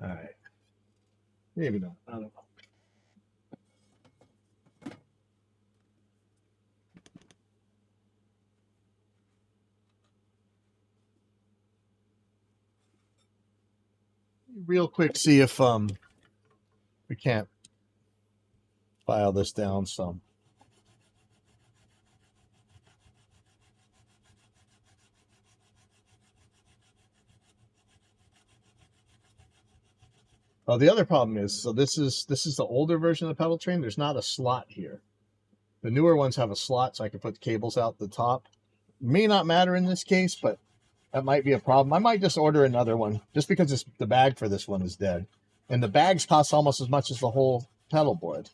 All right. Maybe not. I don't know. Real quick, see if we can't file this down some. Oh, the other problem is, so this is the older version of the pedal train. There's not a slot here. The newer ones have a slot, so I can put the cables out the top. May not matter in this case, but that might be a problem. I might just order another one, just because the bag for this one is dead. And the bags cost almost as much as the whole pedal board.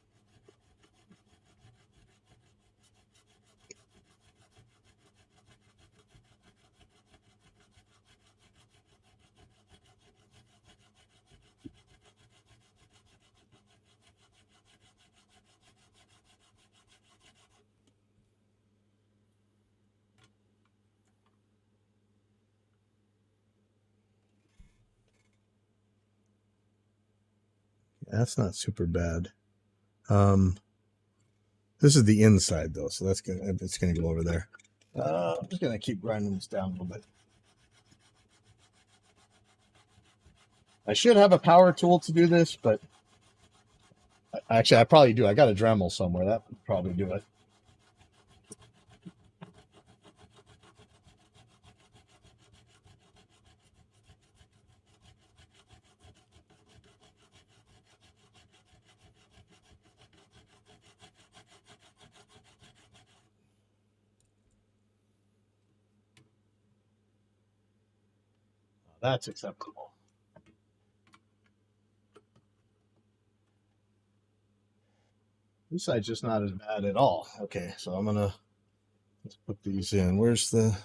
That's not super bad. This is the inside though, so that's good. It's gonna go over there. I'm just gonna keep grinding this down a little bit. I should have a power tool to do this, but actually I probably do. I got a Dremel somewhere. That would probably do it. That's acceptable. This side's just not as bad at all. Okay, so I'm gonna let's put these in. Where's the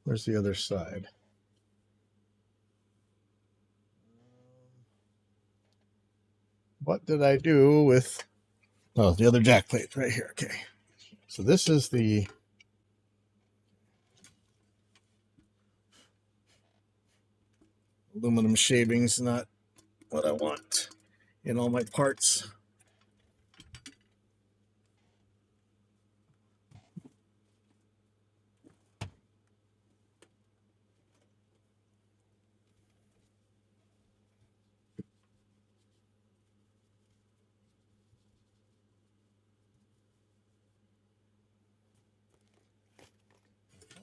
other side? What did I do with the other jack plate right here? Okay, so this is the aluminum shavings, not what I want in all my parts.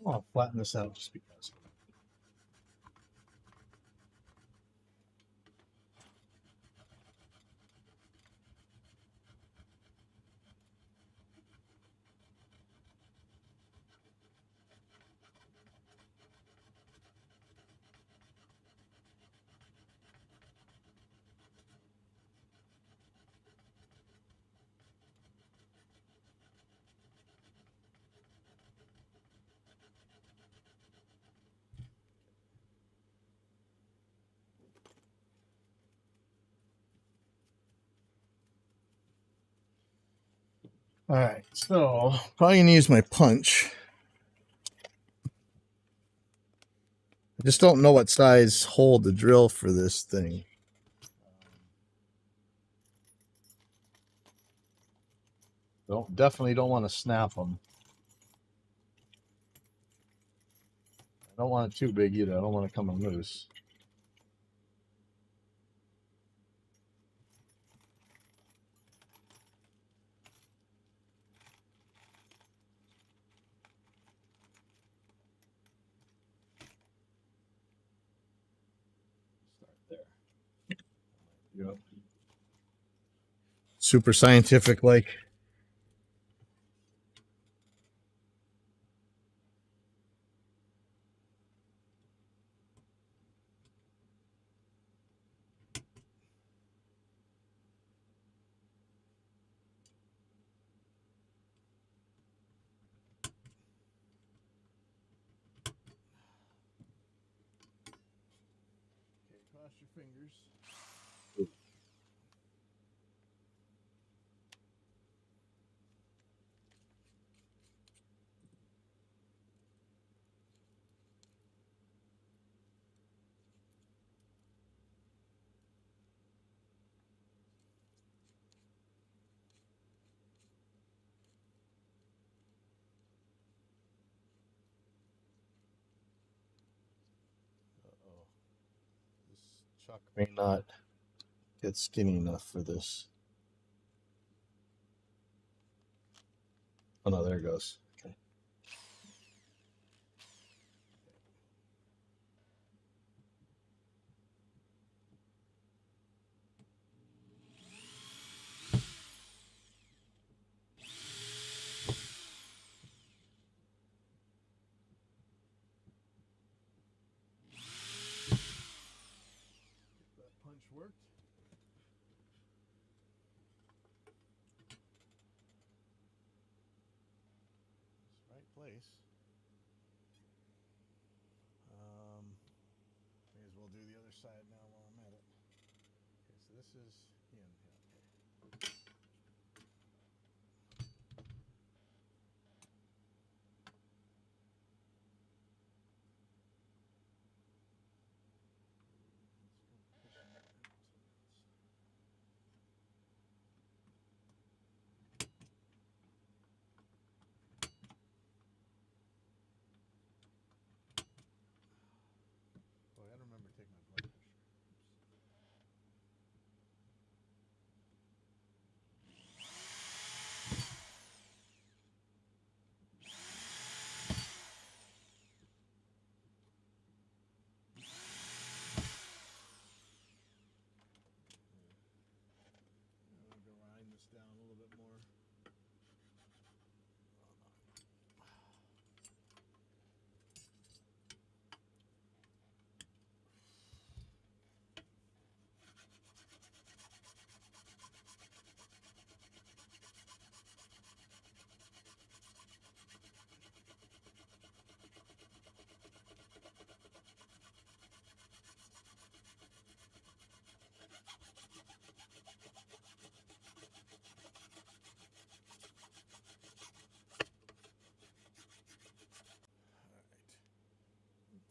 I'll flatten this out just because. All right, so probably gonna use my punch. I just don't know what size hole to drill for this thing. Definitely don't want to snap them. I don't want it too big either. I don't want to come loose. Start there. Yep. Super scientific like. Cross your fingers. Uh-oh. This chuck may not get skinny enough for this. Oh no, there it goes. Okay. That punch worked. Right place. May as well do the other side now while I'm at it. Okay, so this is in. Okay. Oh, I gotta remember to take my blood pressure. I'm gonna grind this down a little bit more.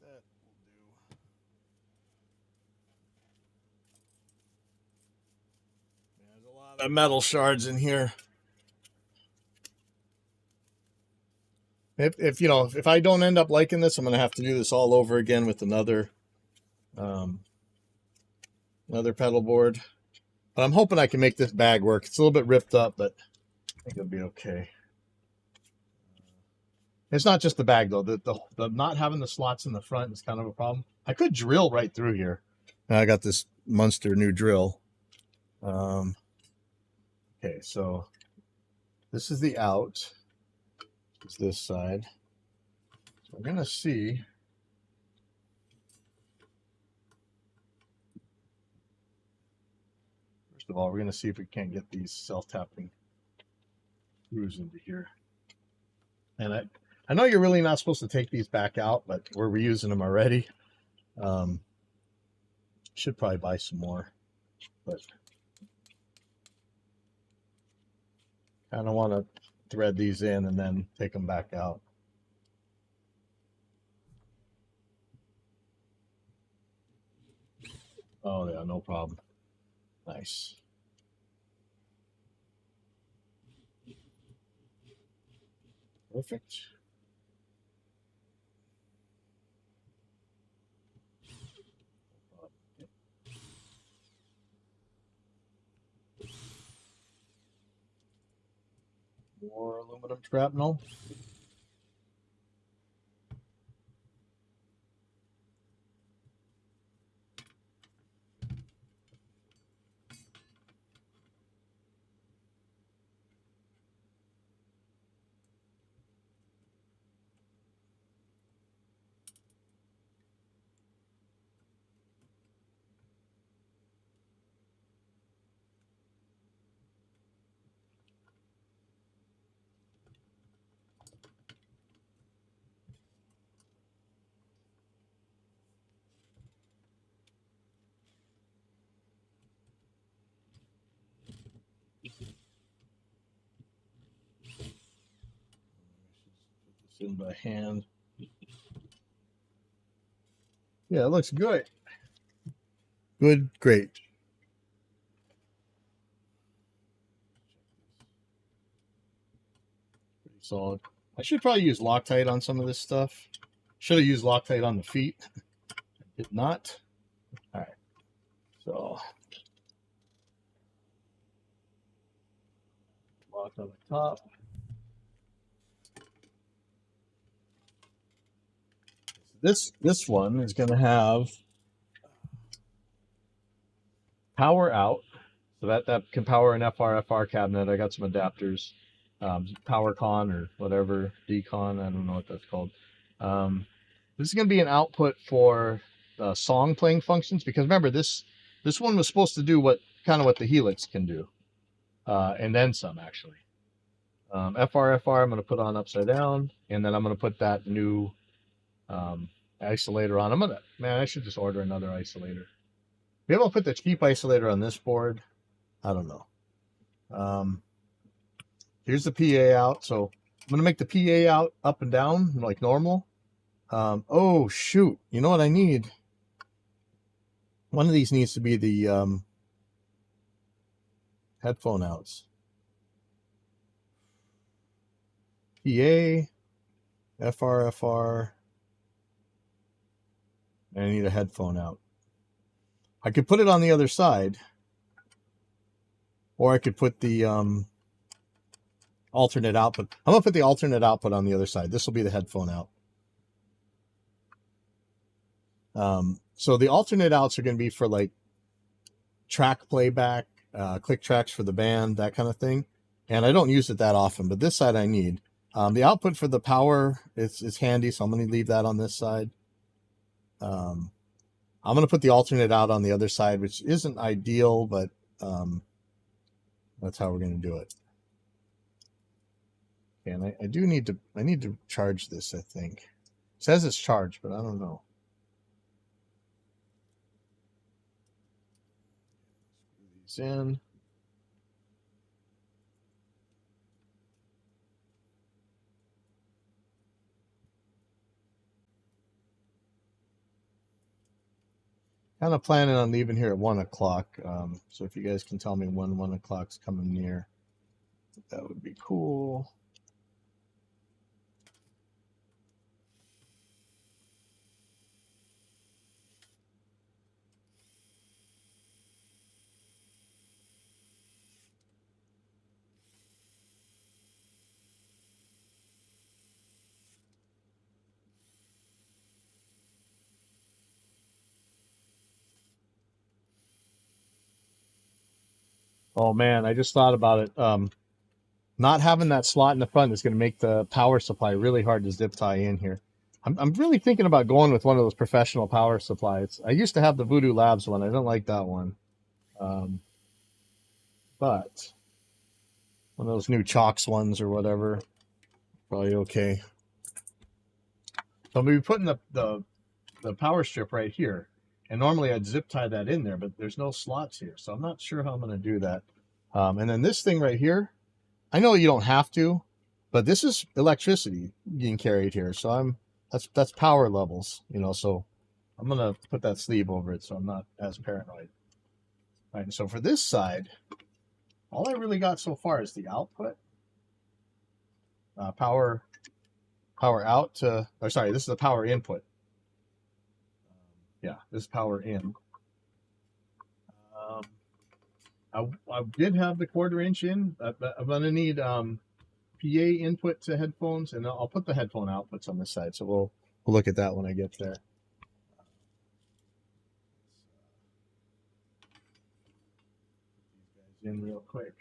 That will do. There's a lot of metal shards in here. If you know, if I don't end up liking this, I'm gonna have to do this all over again with another pedal board. But I'm hoping I can make this bag work. It's a little bit ripped up, but I think it'll be okay. It's not just the bag though. The not having the slots in the front is kind of a problem. I could drill right through here. Now I got this Munster new drill. Okay, so this is the out. It's this side. So we're gonna see. First of all, we're gonna see if we can't get these self-tapping screws into here. And I know you're really not supposed to take these back out, but we're reusing them already. Should probably buy some more, but kind of want to thread these in and then take them back out. Oh yeah, no problem. Nice. Perfect. More aluminum shrapnel. Put this in by hand. Yeah, it looks good. Good, great. Pretty solid. I should probably use Loctite on some of this stuff. Should have used Loctite on the feet. Did not. All right. So lock on the top. This one is going to have power out, so that can power an FR cabinet. I got some adapters, power con or whatever, decon, I don't know what that's called. This is going to be an output for song playing functions, because remember this one was supposed to do what the Helix can do, and then some actually. FR I'm going to put on upside down, and then I'm going to put that new isolator on. I should just order another isolator. Maybe I'll put the cheap isolator on this board. I don't know. Here's the PA out. So I'm going to make the PA out up and down like normal. Oh, shoot. You know what I need? One of these needs to be the headphone outs. PA, FR. And I need a headphone out. I could put it on the other side, or I could put the alternate output. I'm going to put the alternate output on the other side. This will be the headphone out. So the alternate outs are going to be for like track playback, click tracks for the band, that kind of thing. And I don't use it that often, but this side I need. The output for the power is handy, so I'm going to leave that on this side. I'm going to put the alternate out on the other side, which isn't ideal, but that's how we're going to do it. And I need to charge this, I think. It says it's charged, but I don't know. Screw these in. Kind of planning on leaving here at 1 o'clock. So if you guys can tell me when 1 o'clock's coming near, that would be cool. Oh man, I just thought about it. Not having that slot in the front is going to make the power supply really hard to zip tie in here. I'm really thinking about going with one of those professional power supplies. I used to have the Voodoo Labs one. I don't like that one. But one of those new Chalks ones or whatever, probably okay. So I'm going to be putting the power strip right here. And normally I'd zip tie that in there, but there's no slots here. So I'm not sure how I'm going to do that. And then this thing right here, I know you don't have to, but this is electricity being carried here. So that's power levels, you know, so I'm gonna put that sleeve over it so I'm not as paranoid. All right, so for this side, all I really got so far is the output. Power out to, or sorry, this is the power input. Yeah, this is power in. I did have the 1/4 inch in. I'm gonna need PA input to headphones, and I'll put the headphone outputs on this side. So we'll look at that when I get there. Put these guys in real quick.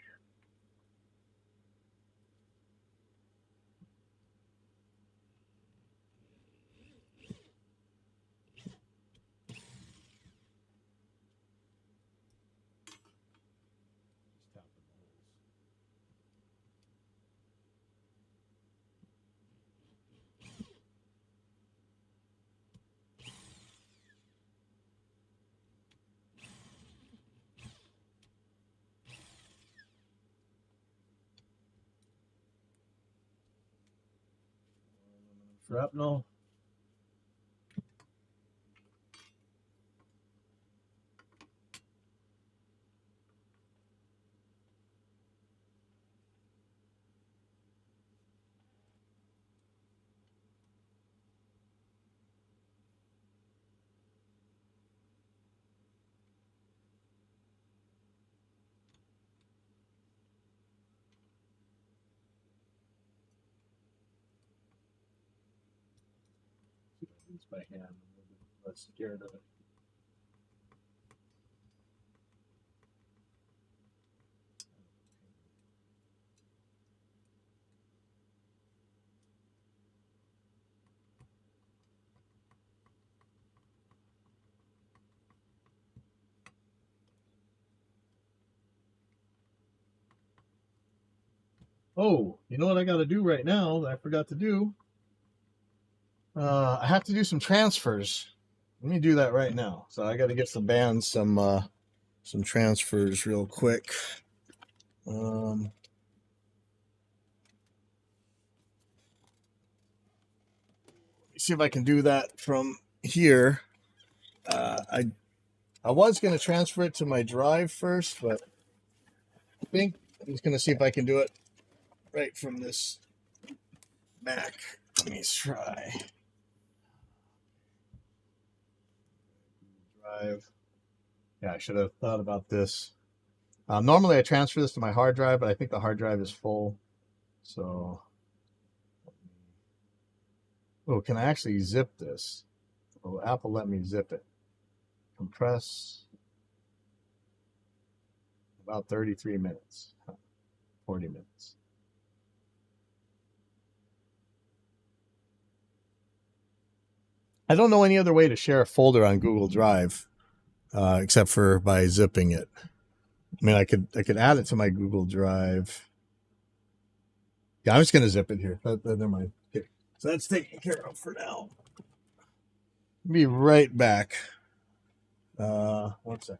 Shrapnel. It's by hand. I'm a little bit less scared of it. Oh, you know what I got to do right now that I forgot to do? I have to do some transfers. Let me do that right now. So I got to get the band some transfers real quick. See if I can do that from here. I was going to transfer it to my drive first, but I think I'm just going to see if I can do it right from this Mac. Let me try. Drive. Yeah, I should have thought about this. Normally I transfer this to my hard drive, but I think the hard drive is full. So, oh, can I actually zip this? Oh, Apple let me zip it. Compress. About 33 minutes. 40 minutes. I don't know any other way to share a folder on Google Drive except for by zipping it. I mean, I could add it to my Google Drive. Yeah, I'm just going to zip it here. Never mind. Okay. So that's taken care of for now. Be right back. 1 second.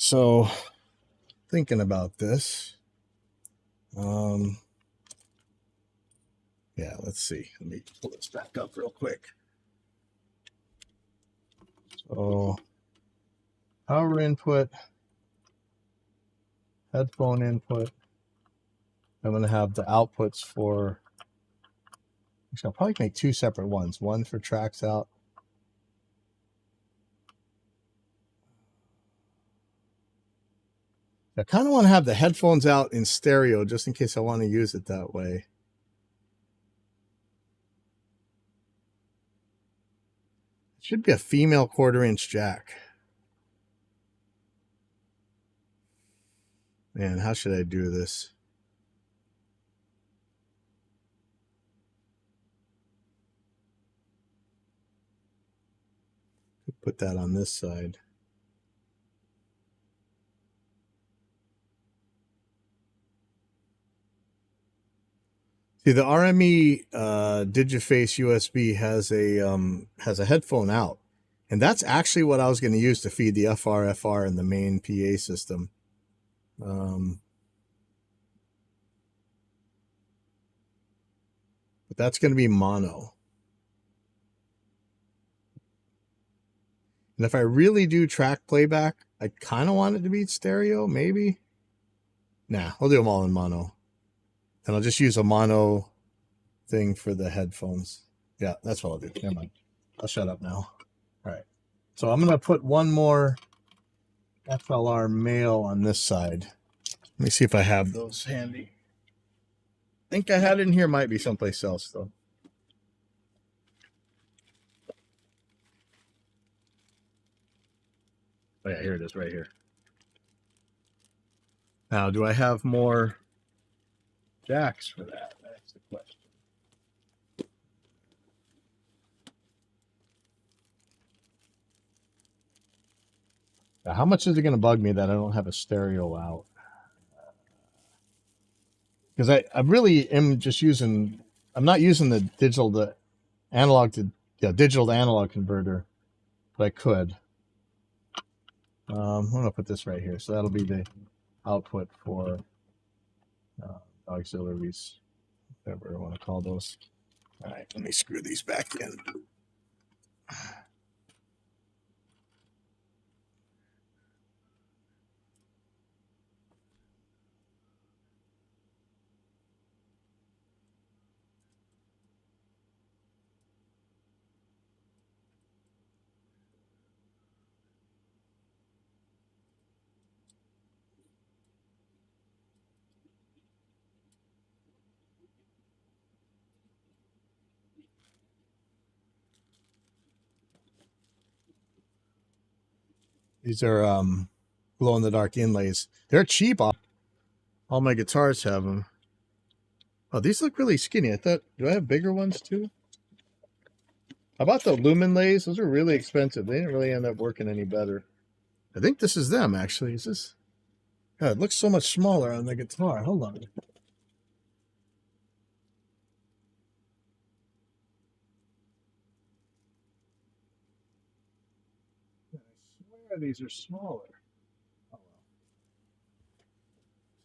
So thinking about this, yeah, let's see. Let me pull this back up real quick. So power input, headphone input. I'm going to have the outputs for, actually, I'll probably make two separate ones. One for tracks out. I kind of want to have the headphones out in stereo just in case I want to use it that way. It should be a female 1/4-inch jack. Man, how should I do this? Put that on this side. See, the RME Digiface USB has a headphone out, and that's actually what I was going to use to feed the FR in the main PA system. But that's going to be mono. And if I really do track playback, I kind of want it to be stereo, maybe. Nah, I'll do them all in mono. And I'll just use a mono thing for the headphones. Yeah, that's what I'll do. Never mind. I'll shut up now. All right. So I'm going to put one more FLR male on this side. Let me see if I have those handy. I think I had it in here. Might be someplace else, though. Oh, yeah, here it is right here. Now, do I have more jacks for that? That's the question. Now, how much is it going to bug me that I don't have a stereo out? Because I really am just using, I'm not using the digital to analog to, yeah, digital to analog converter, but I could. I'm going to put this right here. So that'll be the output for auxiliaries, whatever I want to call those. All right, let me screw these back in. These are glow-in-the-dark inlays. They're cheap. All my guitars have them. Oh, these look really skinny. I thought, do I have bigger ones too? How about the lumen lays? Those are really expensive. They didn't really end up working any better. I think this is them, actually. Is this? God, it looks so much smaller on the guitar. Hold on. I swear these are smaller. Oh, well.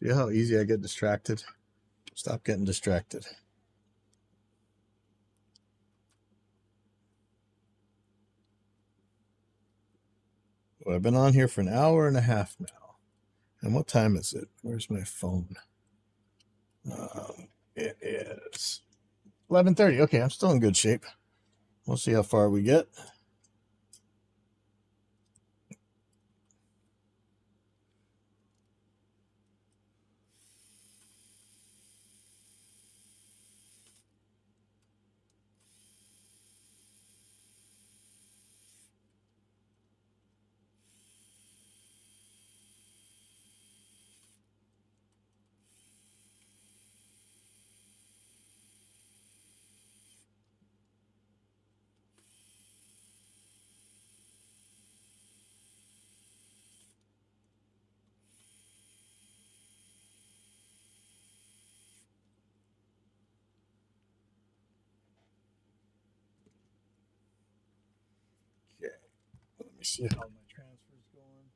See how easy I get distracted? Stop getting distracted. Well, I've been on here for an hour and a half now. And what time is it? Where's my phone? It is 11:30. Okay, I'm still in good shape. We'll see how far we get. Okay, let me see how my transfer's going.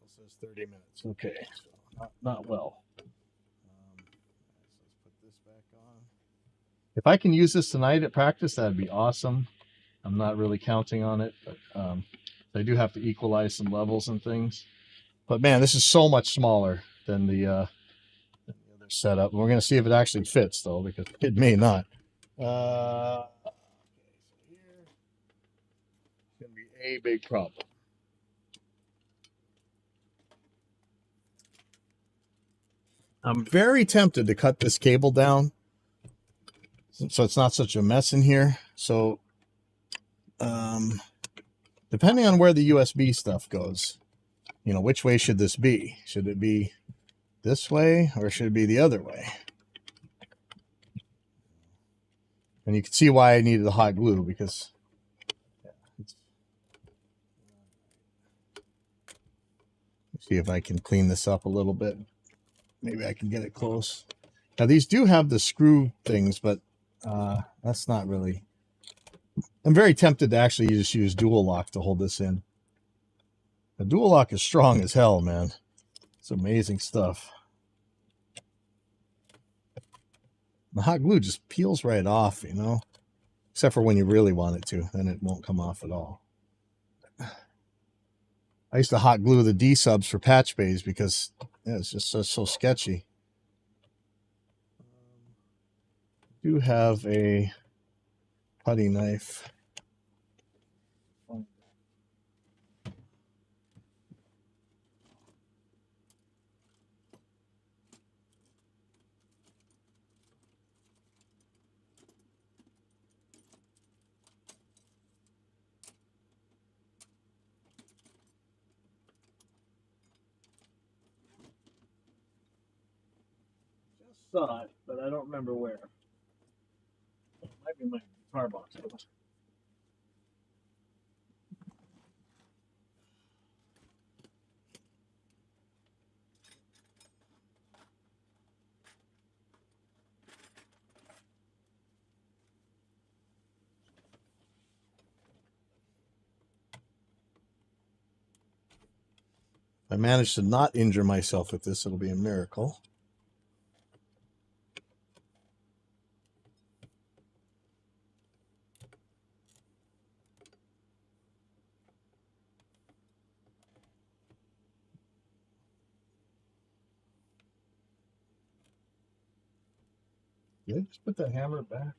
says 30 minutes. Okay, so not well. So let's put this back on. If I can use this tonight at practice, that'd be awesome. I'm not really counting on it, but I do have to equalize some levels and things. But man, this is so much smaller than the other setup. And we're going to see if it actually fits, though, because it may not. Okay, so here it's going to be a big problem. I'm very tempted to cut this cable down so it's not such a mess in here. So depending on where the USB stuff goes, you know, which way should this be? Should it be this way or should it be the other way? And you can see why I needed the hot glue, because see if I can clean this up a little bit. Maybe I can get it close. Now these do have the screw things, but that's not really. I'm very tempted to actually just use dual lock to hold this in. The dual lock is strong as hell, man. It's amazing stuff. The hot glue just peels right off, you know, except for when you really want it to, then it won't come off at all. I used to hot glue the D subs for patch bays because yeah, it's just so sketchy. I do have a putty knife. Saw it, but I don't remember where. It might be my guitar box. If I manage to not injure myself with this, it'll be a miracle. Yeah, just put that hammer back.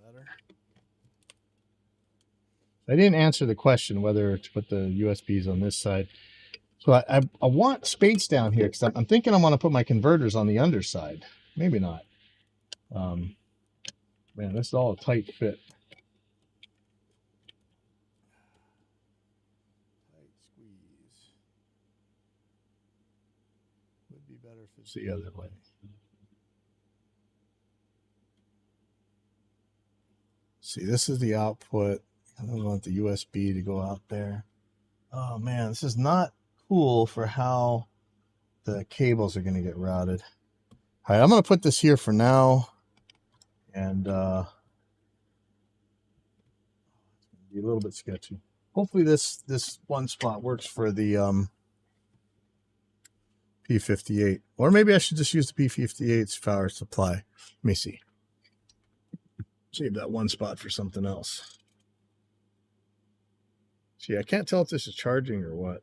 Better. I didn't answer the question whether to put the USBs on this side. So I want space down here because I'm thinking I want to put my converters on the underside. Maybe not. Man, this is all a tight fit. Tight squeeze. Would be better if it's the other way. See, this is the output. I don't want the USB to go out there. Oh man, this is not cool for how the cables are going to get routed. All right, I'm going to put this here for now. And it's going to be a little bit sketchy. Hopefully this one spot works for the P58. Or maybe I should just use the P58's power supply. Let me see. Save that one spot for something else. See, I can't tell if this is charging or what.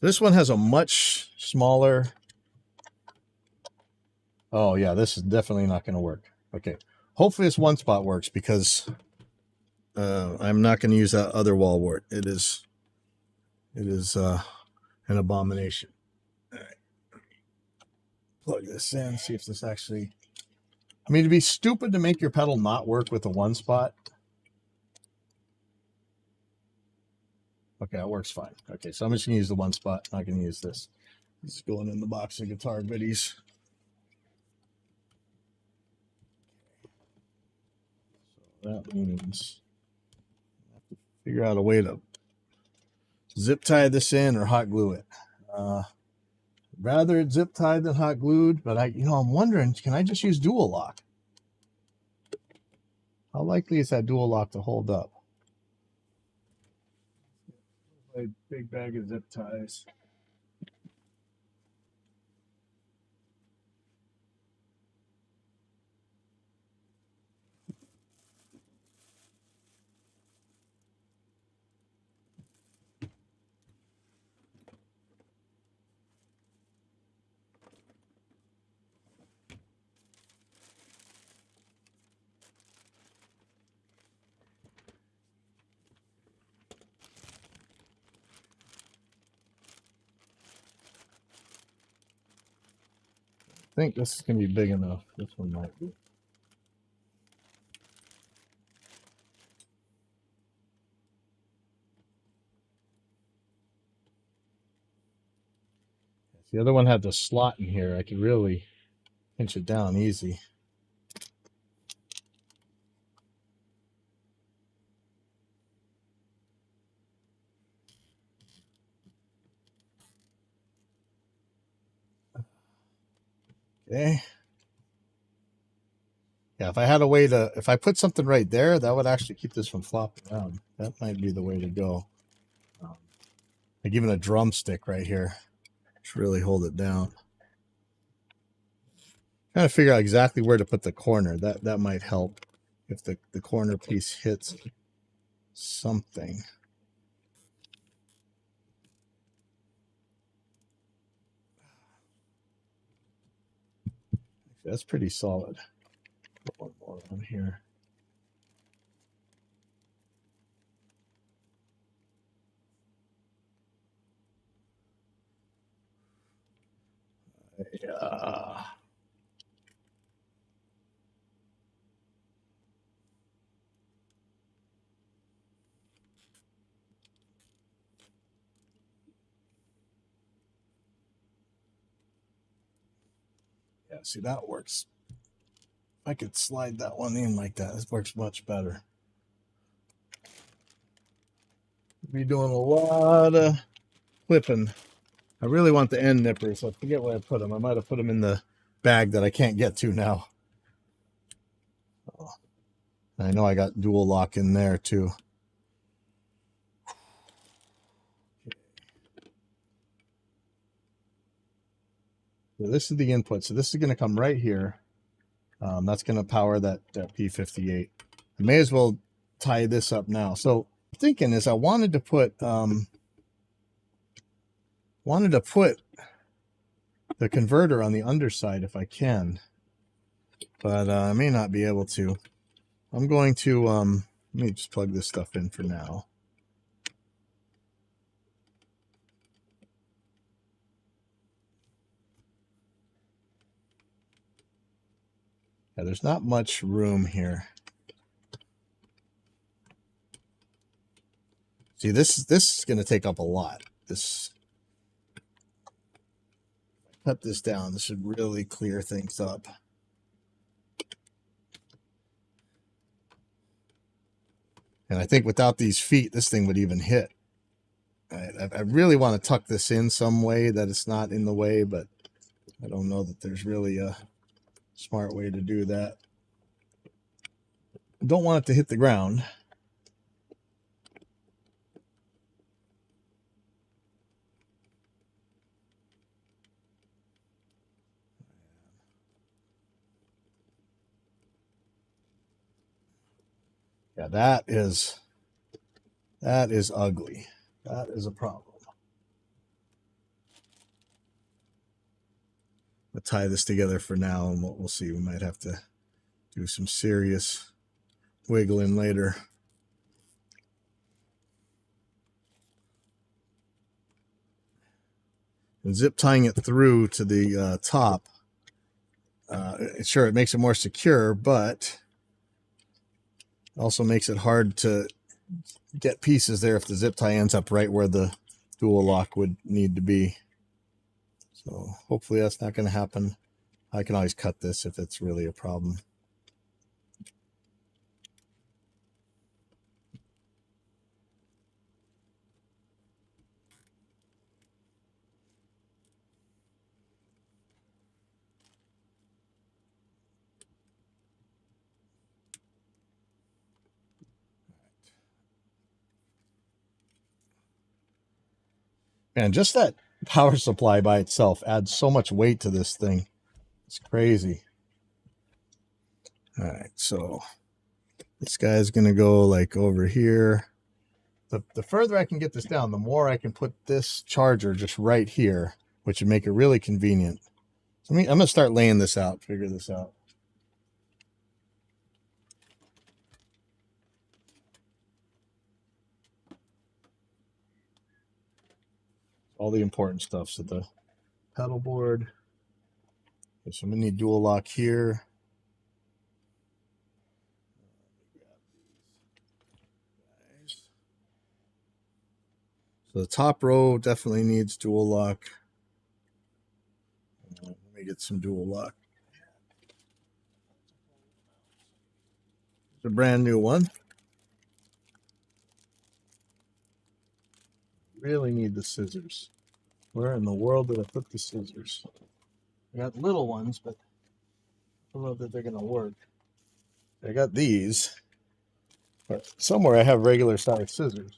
This one has a much smaller. Oh yeah, this is definitely not going to work. Okay, hopefully this one spot works because I'm not going to use that other wall wart. It is an abomination. All right, plug this in. See if this actually. I mean, it'd be stupid to make your pedal not work with a one spot. Okay, that works fine. Okay, so I'm just gonna use the one spot. Not gonna use this. This is going in the box of guitar goodies. So that means I have to figure out a way to zip tie this in or hot glue it. Rather it's zip tied than hot glued, but I'm wondering, can I just use dual lock? How likely is that dual lock to hold up? A big bag of zip ties. I think this is going to be big enough. This one might be. The other one had the slot in here. I could really pinch it down easy. Okay. Yeah, if I had a way to, if I put something right there, that would actually keep this from flopping around. That might be the way to go. Like even a drumstick right here. Just really hold it down. Trying to figure out exactly where to put the corner. That might help if the corner piece hits something. That's pretty solid. Put one more on here. Yeah. Yeah, see, that works. I could slide that one in like that. This works much better. Be doing a lot of clipping. I really want the end nippers. I forget where I put them. I might have put them in the bag that I can't get to now. Oh. I know I got dual lock in there too. So this is the input. So this is going to come right here. That's going to power that P58. I may as well tie this up now. So thinking is I wanted to put the converter on the underside if I can, but I may not be able to. I'm going to let me just plug this stuff in for now. Yeah, there's not much room here. See, this is going to take up a lot. Cut this down. This should really clear things up. And I think without these feet, this thing would even hit. I really want to tuck this in some way that it's not in the way, but I don't know that there's really a smart way to do that. I don't want it to hit the ground. Yeah, that is ugly. That is a problem. I'll tie this together for now, and we'll see. We might have to do some serious wiggling later. And zip tying it through to the top, sure, it makes it more secure, but also makes it hard to get pieces there if the zip tie ends up right where the dual lock would need to be. So hopefully that's not going to happen. I can always cut this if it's really a problem. And just that power supply by itself adds so much weight to this thing. It's crazy. All right, so this guy's going to go like over here. The further I can get this down, the more I can put this charger just right here, which would make it really convenient. So I'm going to start laying this out, figure this out. All the important stuff. So the pedal board. Okay, so I'm going to need dual lock here. So the top row definitely needs dual lock. Let me get some dual lock. It's a brand new one. Really need the scissors. Where in the world did I put the scissors? I got little ones, but I don't know that they're going to work. I got these, but somewhere I have regular size scissors.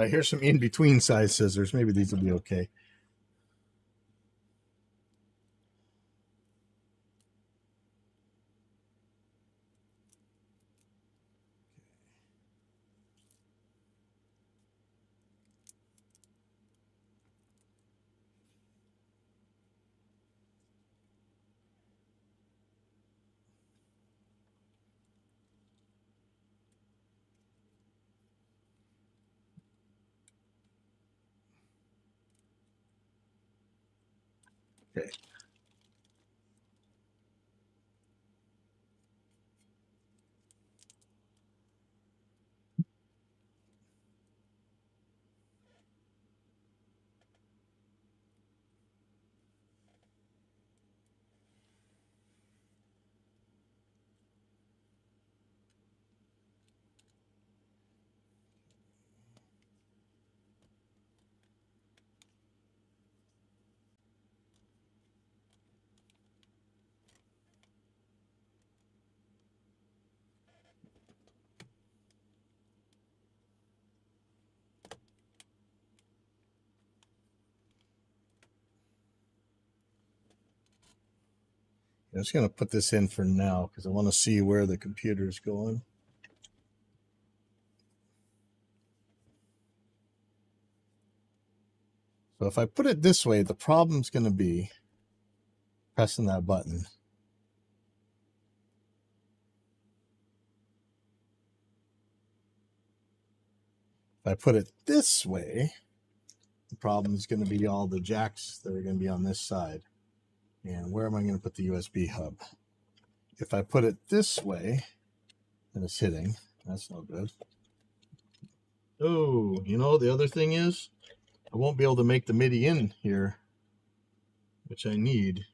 Here's some in-between size scissors. Maybe these will be okay. Okay. I'm just going to put this in for now because I want to see where the computer is going. So if I put it this way, the problem's going to be pressing that button. If I put it this way, the problem is going to be all the jacks that are going to be on this side. And where am I going to put the USB hub? If I put it this way, and it's hitting, that's no good. Oh, you know, the other thing is, I won't be able to make the MIDI in here, which I need.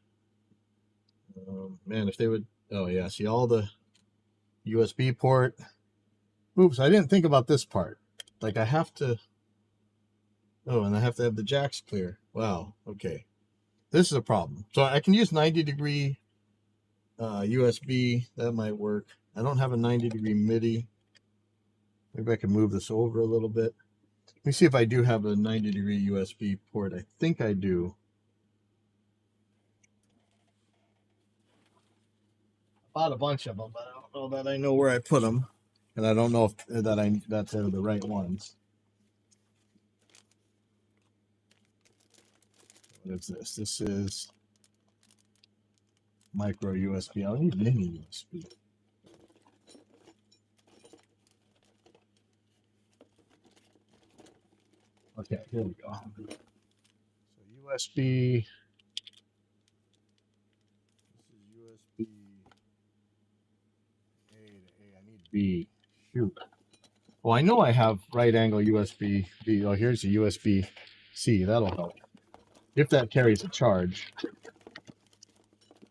Man, if they would, oh yeah, see all the USB port. Oops, I didn't think about this part. Like I have to, oh, and I have to have the jacks clear. Wow, okay. This is a problem. So I can use 90-degree USB. That might work. I don't have a 90-degree MIDI. Maybe I can move this over a little bit. Let me see if I do have a 90-degree USB port. I think I do. I bought a bunch of them, but I don't know that I know where I put them. And I don't know if that's the right ones. What is this? This is micro USB. I don't need mini USB. Okay, here we go. So USB. This is USB A to A. I need B. Shoot. Well, I know I have right angle USB B. Oh, here's a USB C. That'll help. If that carries a charge.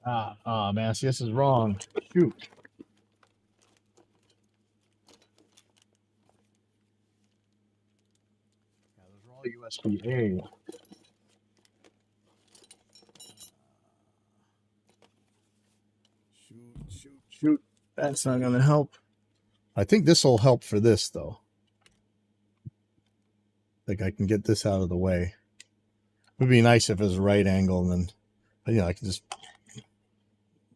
Man, see, this is wrong. Shoot. Yeah, those are all USB A. Shoot. That's not going to help. I think this will help for this, though. Like I can get this out of the way. It would be nice if it was a right angle, and then, I can just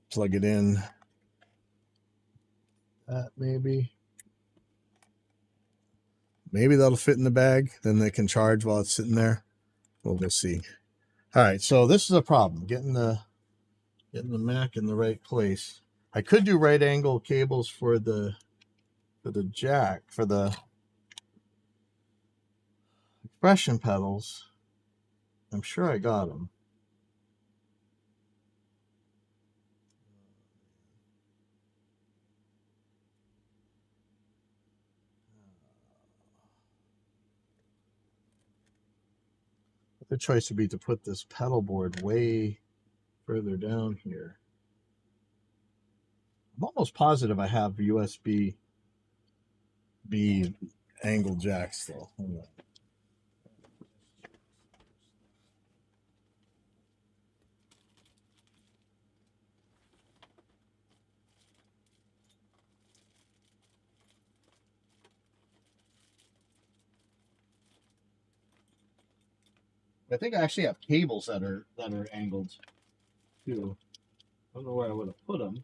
plug it in. That maybe. Maybe that'll fit in the bag. Then they can charge while it's sitting there. We'll see. All right, so this is a problem. Getting the Mac in the right place. I could do right angle cables for the jack, for the expression pedals. I'm sure I got them. The choice would be to put this pedal board way further down here. I'm almost positive I have USB B angle jacks though. Hold on. I think I actually have cables that are angled too. I don't know where I would have put them.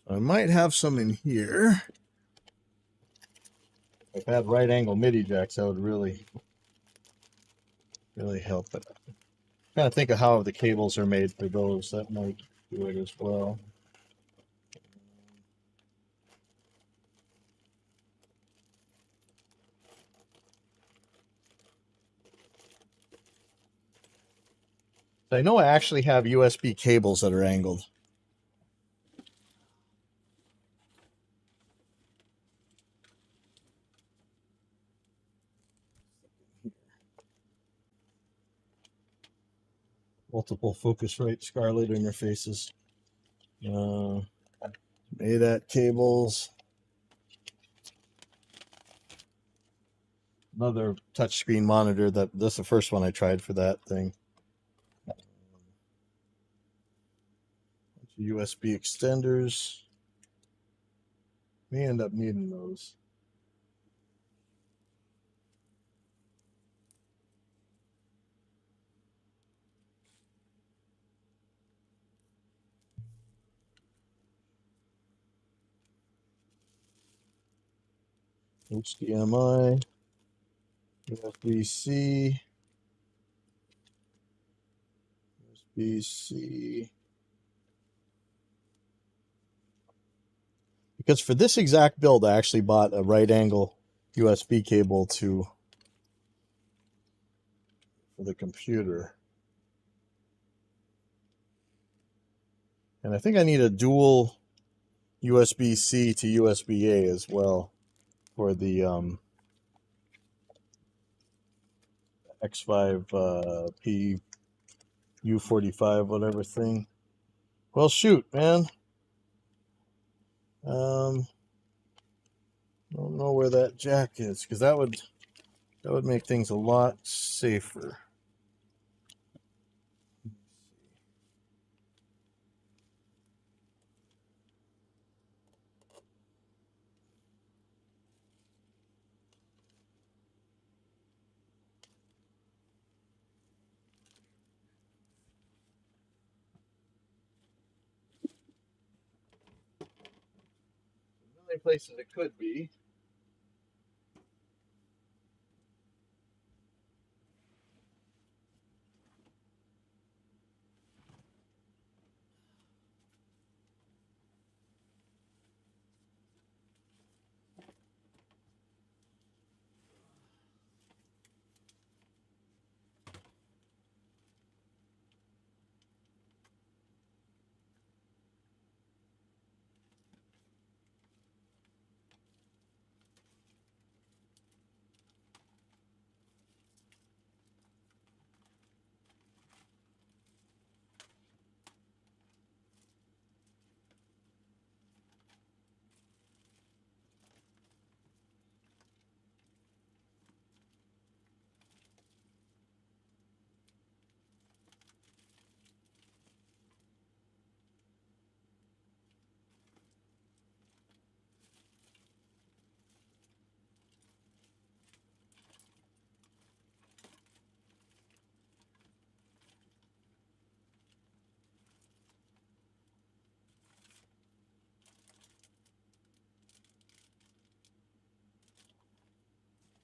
I might have some in here. If I had right angle MIDI jacks, that would really help. But I'm trying to think of how the cables are made for those. That might do it as well. I know I actually have USB cables that are angled. Multiple Focusrite Scarlett interfaces. ADAT cables. Another touchscreen monitor. That's the first one I tried for that thing. USB extenders. May end up needing those. HDMI, USB-C, USB-C. Because for this exact build, I actually bought a right angle USB cable for the computer. And I think I need a dual USB-C to USB-A as well for the XVive P58 whatever thing. Well, shoot, man. Don't know where that jack is, because that would make things a lot safer. places it could be.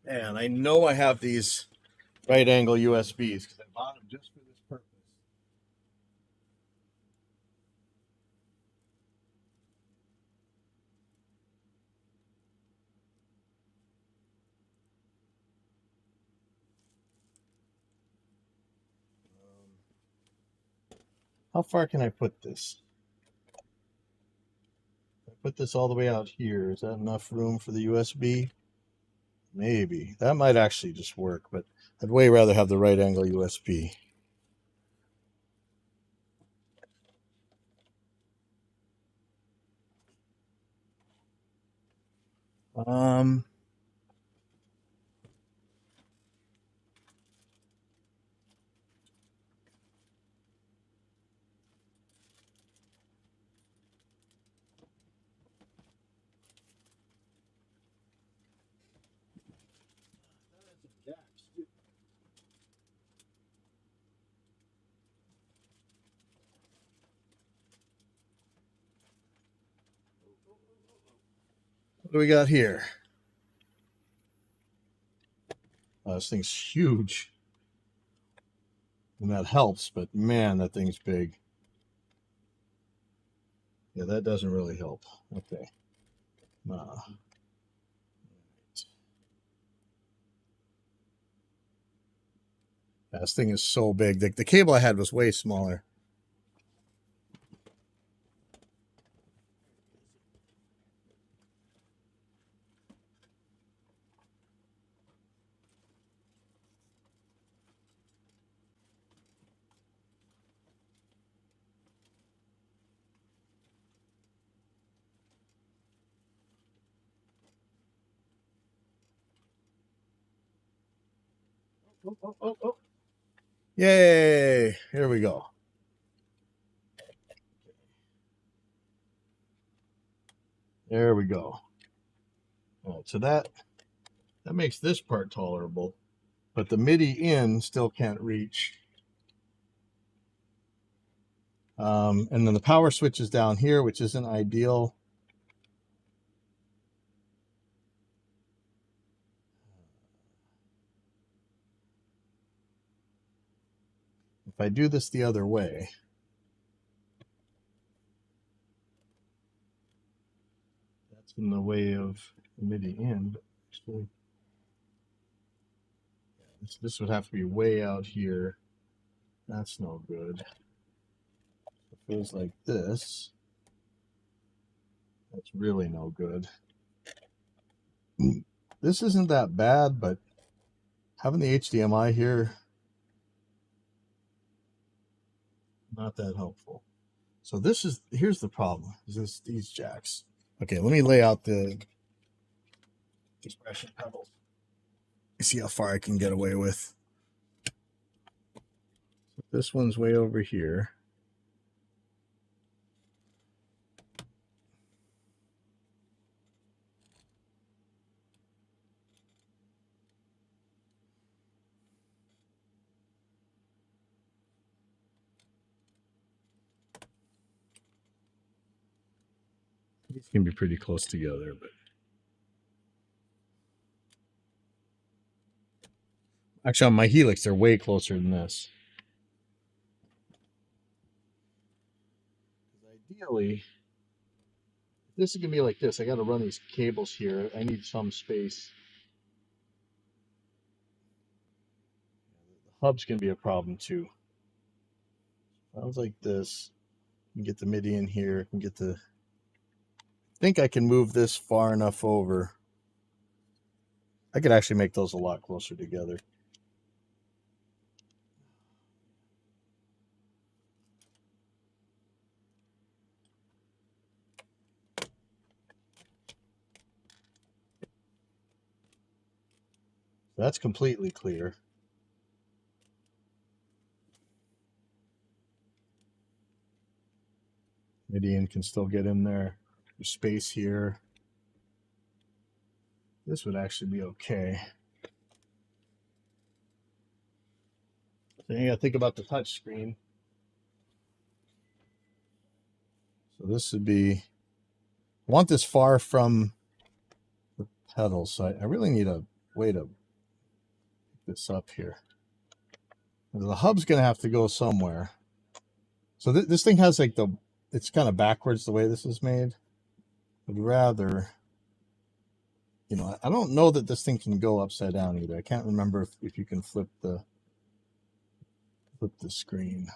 And I know I have these right angle USBs because I bought them just for this purpose. How far can I put this? I put this all the way out here. Is that enough room for the USB? Maybe. That might actually just work, but I'd way rather have the right angle USB. Um, what do we got here? This thing's huge. And that helps, but man, that thing's big. Yeah, that doesn't really help. Okay. This thing is so big. The cable I had was way smaller. Oh. Yay! Here we go. There we go. All right, so that makes this part tolerable, but the MIDI in still can't reach. And then the power switch is down here, which isn't ideal. If I do this the other way, that's in the way of the MIDI in. Actually, this would have to be way out here. That's no good. It feels like this. That's really no good. This isn't that bad, but having the HDMI here, not that helpful. So here's the problem, is these jacks. Okay, let me lay out the expression pedals. See how far I can get away with. This one's way over here. These can be pretty close together, but actually on my Helix, they're way closer than this. Ideally, if this is gonna be like this, I got to run these cables here. I need some space. The hub's gonna be a problem too. Sounds like this. You can get the MIDI in here. I can get the. I think I can move this far enough over. I could actually make those a lot closer together. That's completely clear. MIDI can still get in there. There's space here. This would actually be okay. So you gotta think about the touch screen. So this would be, I want this far from the pedals. So I really need a way to pick this up here. The hub's gonna have to go somewhere. So this thing has like it's kind of backwards the way this is made. I'd rather, you know, I don't know that this thing can go upside down either. I can't remember if you can flip the screen.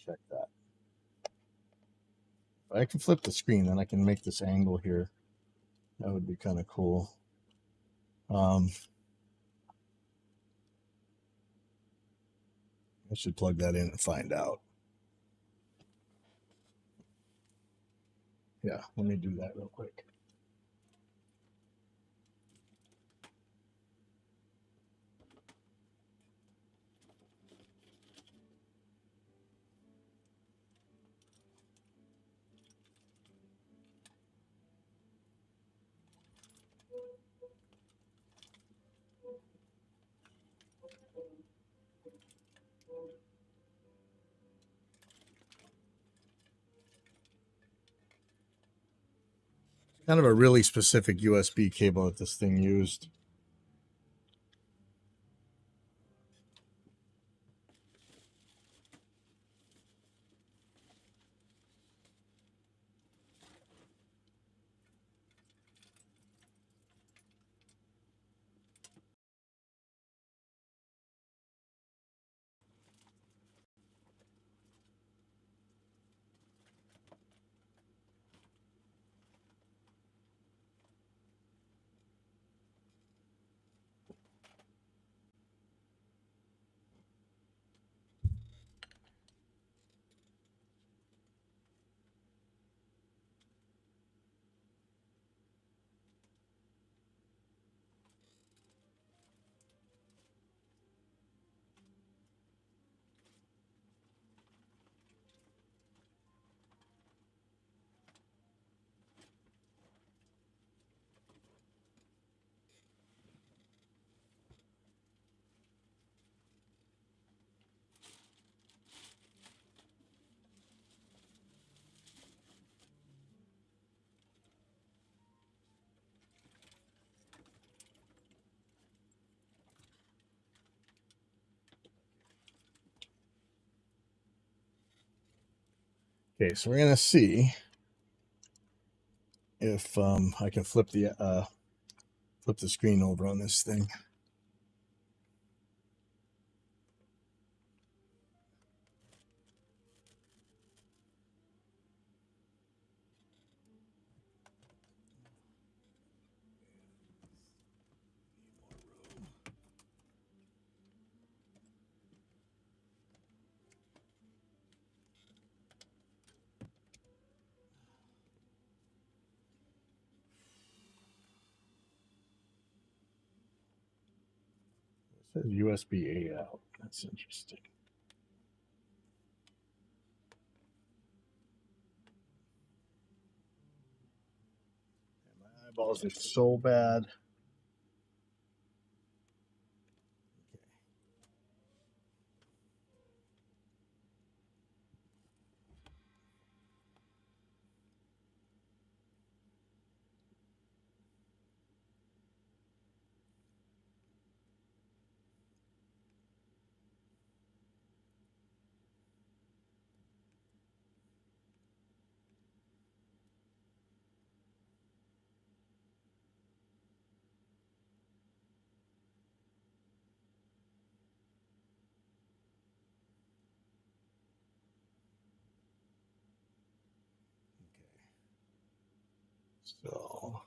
Check that. If I can flip the screen, then I can make this angle here. That would be kind of cool. I should plug that in and find out. Yeah, let me do that real quick. Kind of a really specific USB cable that this thing used. Okay, so we're gonna see if I can flip the screen over on this thing. It says USB-A out. That's interesting. My eyeballs are so bad. So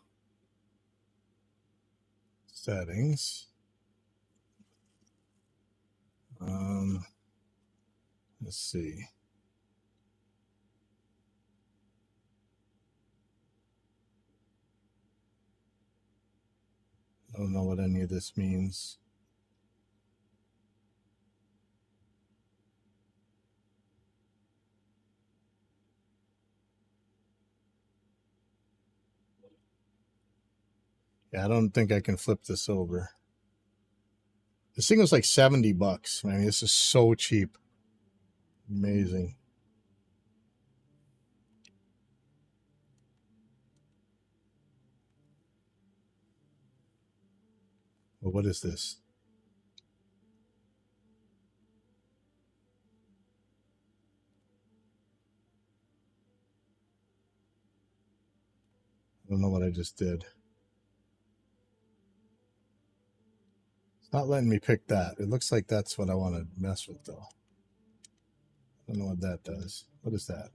settings. Let's see. I don't know what any of this means. Yeah, I don't think I can flip this over. This thing was like $70. I mean, this is so cheap. Amazing. Well, what is this? I don't know what I just did. It's not letting me pick that. It looks like that's what I want to mess with, though. I don't know what that does. What is that?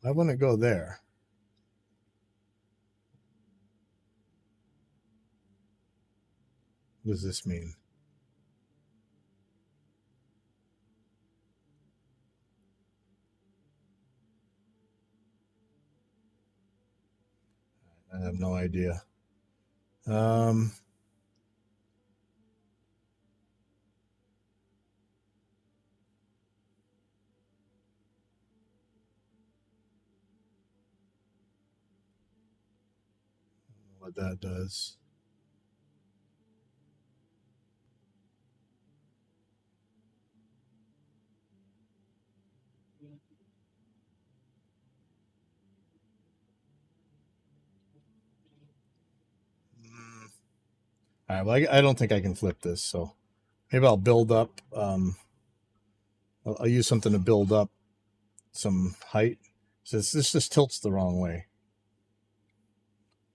I want to go there. What does this mean? I have no idea. What that does. All right, well, I don't think I can flip this, so maybe I'll build up. I'll use something to build up some height. So this just tilts the wrong way.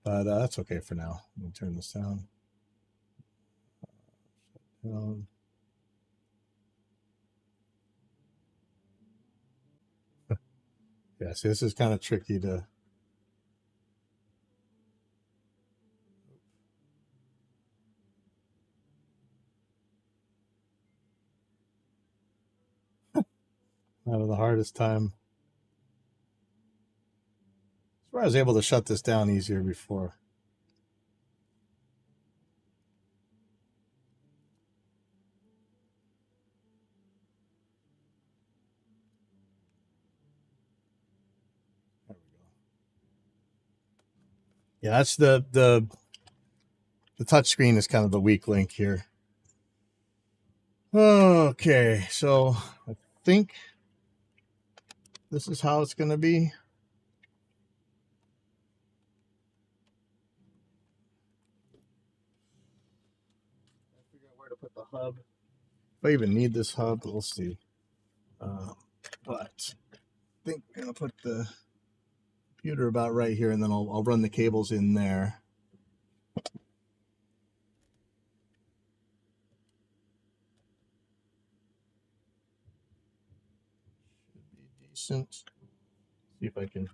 But that's okay for now. Let me turn this down. Yeah, see, this is kind of tricky to... Having the hardest time. That's where I was able to shut this down easier before. There we go. Yeah, that's the touch screen is kind of the weak link here. Okay, so I think this is how it's going to be. I figure out where to put the hub. If I even need this hub, we'll see. But I think I'm going to put the computer about right here, and then I'll run the cables in there. Should be decent. See if I can...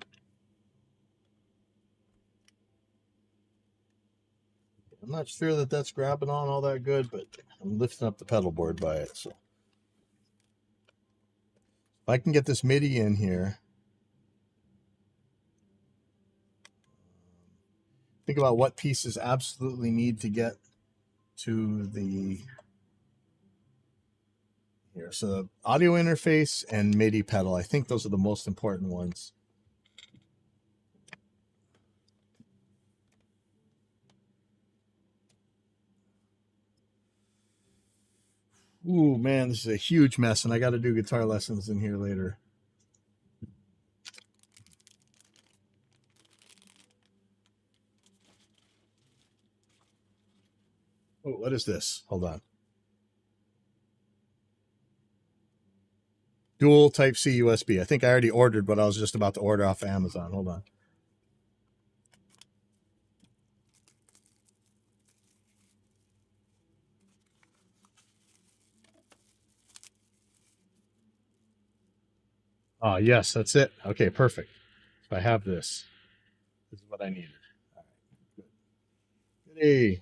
I'm not sure that that's grabbing on all that good, but I'm lifting up the pedal board by it. So if I can get this MIDI in here, think about what pieces absolutely need to get to the here. So the audio interface and MIDI pedal, I think those are the most important ones. Ooh, man, this is a huge mess, and I got to do guitar lessons in here later. Oh, what is this? Hold on. Dual Type-C USB. I think I already ordered what I was just about to order off of Amazon. Hold on. Oh, yes, that's it. Okay, perfect. If I have this, this is what I needed. All right, good. Hey.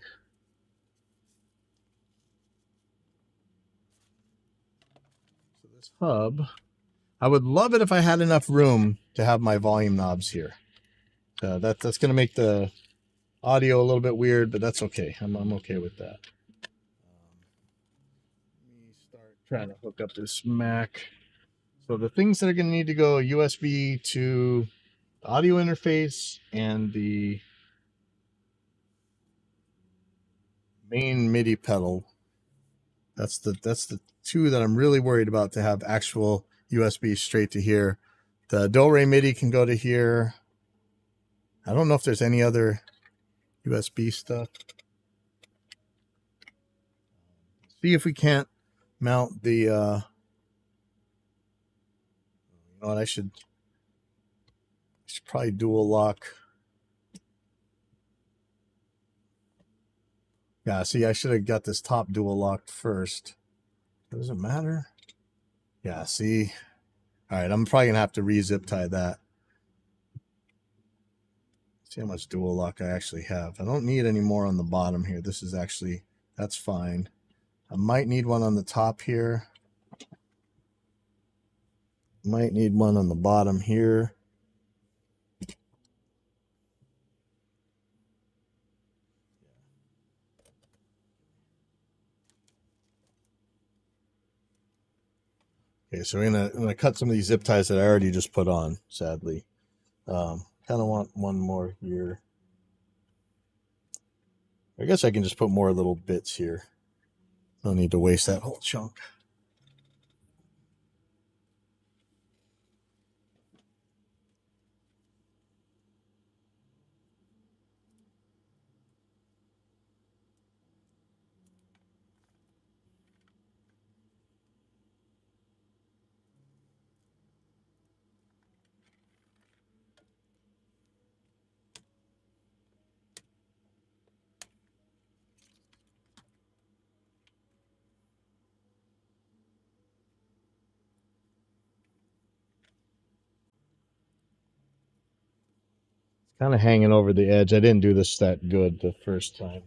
So this hub, I would love it if I had enough room to have my volume knobs here. That's going to make the audio a little bit weird, but that's okay. I'm okay with that. Let me start trying to hook up this Mac. So the things that are going to need to go USB to the audio interface and the main MIDI pedal. That's the two that I'm really worried about to have actual USB straight to here. The Do-Re MIDI can go to here. I don't know if there's any other USB stuff. See if we can't mount the you know what, I should probably dual lock. Yeah, see, I should have got this top dual locked first. Does it matter? Yeah, see. All right, I'm probably gonna have to re-zip tie that. See how much dual lock I actually have. I don't need any more on the bottom here. This is actually, that's fine. I might need one on the top here. Might need one on the bottom here. Okay, so I'm gonna cut some of these zip ties that I already just put on, sadly. Kind of want one more here. I guess I can just put more little bits here. No need to waste that whole chunk. Kind of hanging over the edge. I didn't do this that good the first time.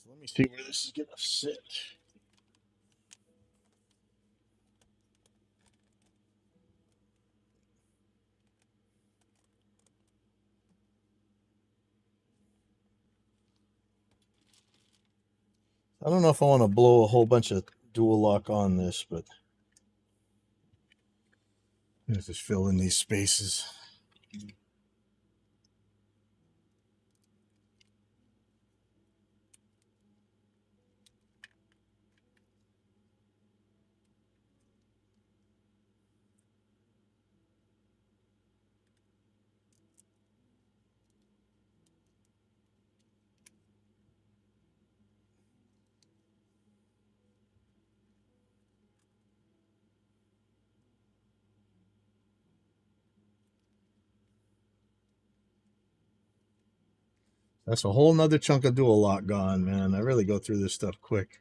So let me see where this is gonna sit. I don't know if I want to blow a whole bunch of dual lock on this, but let's just fill in these spaces. That's a whole nother chunk of dual lock gone, man. I really go through this stuff quick.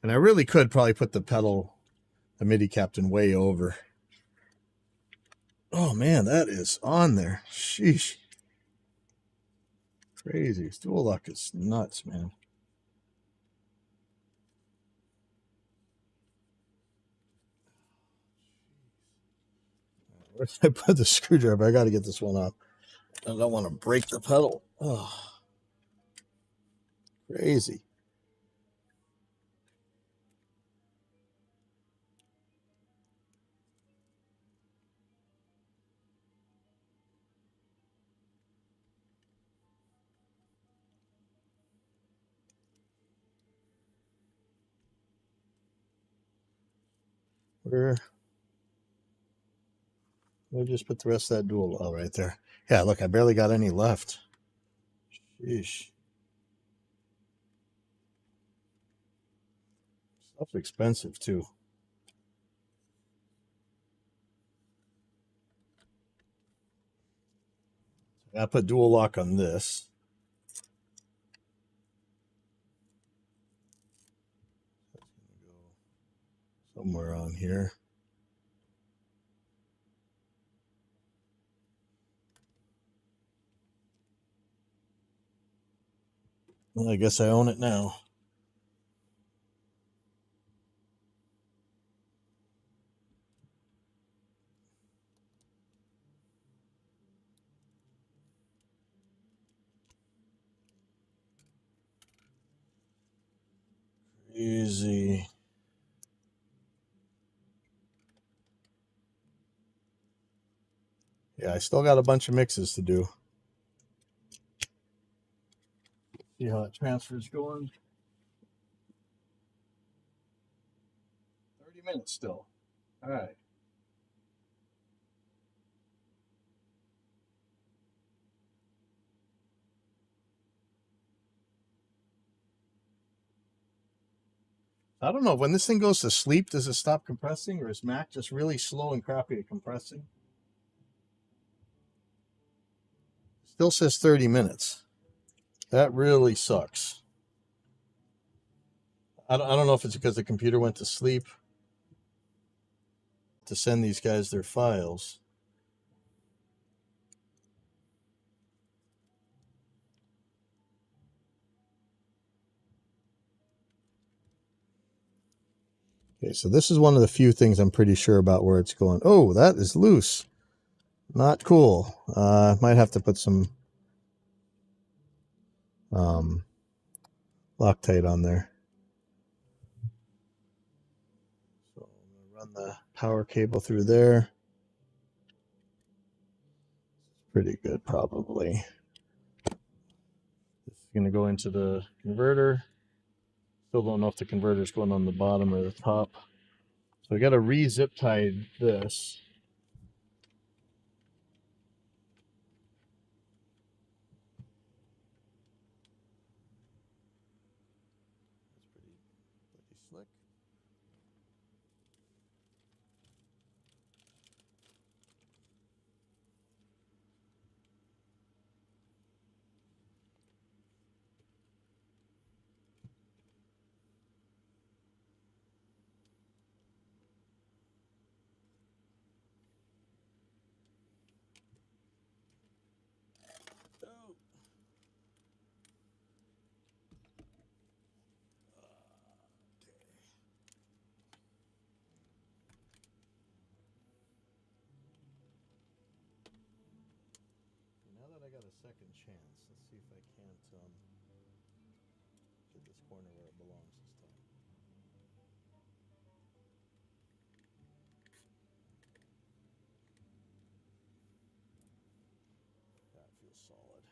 And I really could probably put the MIDI captain way over. Oh man, that is on there. Sheesh. Crazy. This dual lock is nuts, man. Where did I put the screwdriver? I got to get this one off. I don't want to break the pedal. Oh, crazy. Where I just put the rest of that dual L right there. Yeah, look, I barely got any left. Sheesh. Stuff's expensive too. I put dual lock on this. Somewhere on here. Well, I guess I own it now. Easy. Yeah, I still got a bunch of mixes to do. See how that transfer's going. 30 minutes still. All right. I don't know. When this thing goes to sleep, does it stop compressing, or is Mac just really slow and crappy at compressing? Still says 30 minutes. That really sucks. I don't know if it's because the computer went to sleep to send these guys their files. Okay, so this is one of the few things I'm pretty sure about where it's going. Oh, that is loose. Not cool. Might have to put some Loctite on there. So I'm going to run the power cable through there. Pretty good, probably. This is going to go into the converter. Still don't know if the converter is going on the bottom or the top. So I got to re-zip tie this. That's pretty slick. Now that I got a second chance, let's see if I can't get this corner where it belongs this time. That feels solid.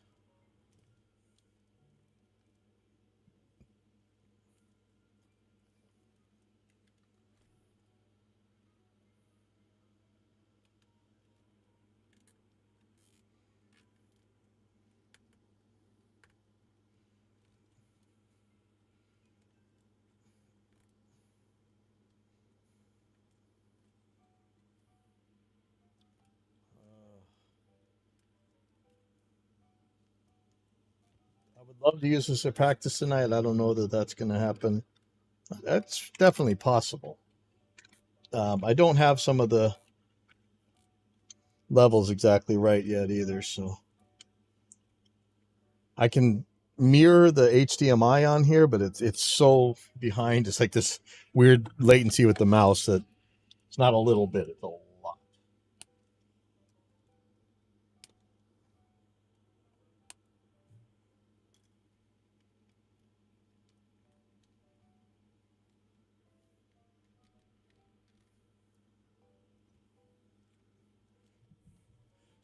I would love to use this at practice tonight. I don't know that that's going to happen. That's definitely possible. I don't have some of the levels exactly right yet either, so I can mirror the HDMI on here, but it's so behind. It's like this weird latency with the mouse that it's not a little bit, it's a lot.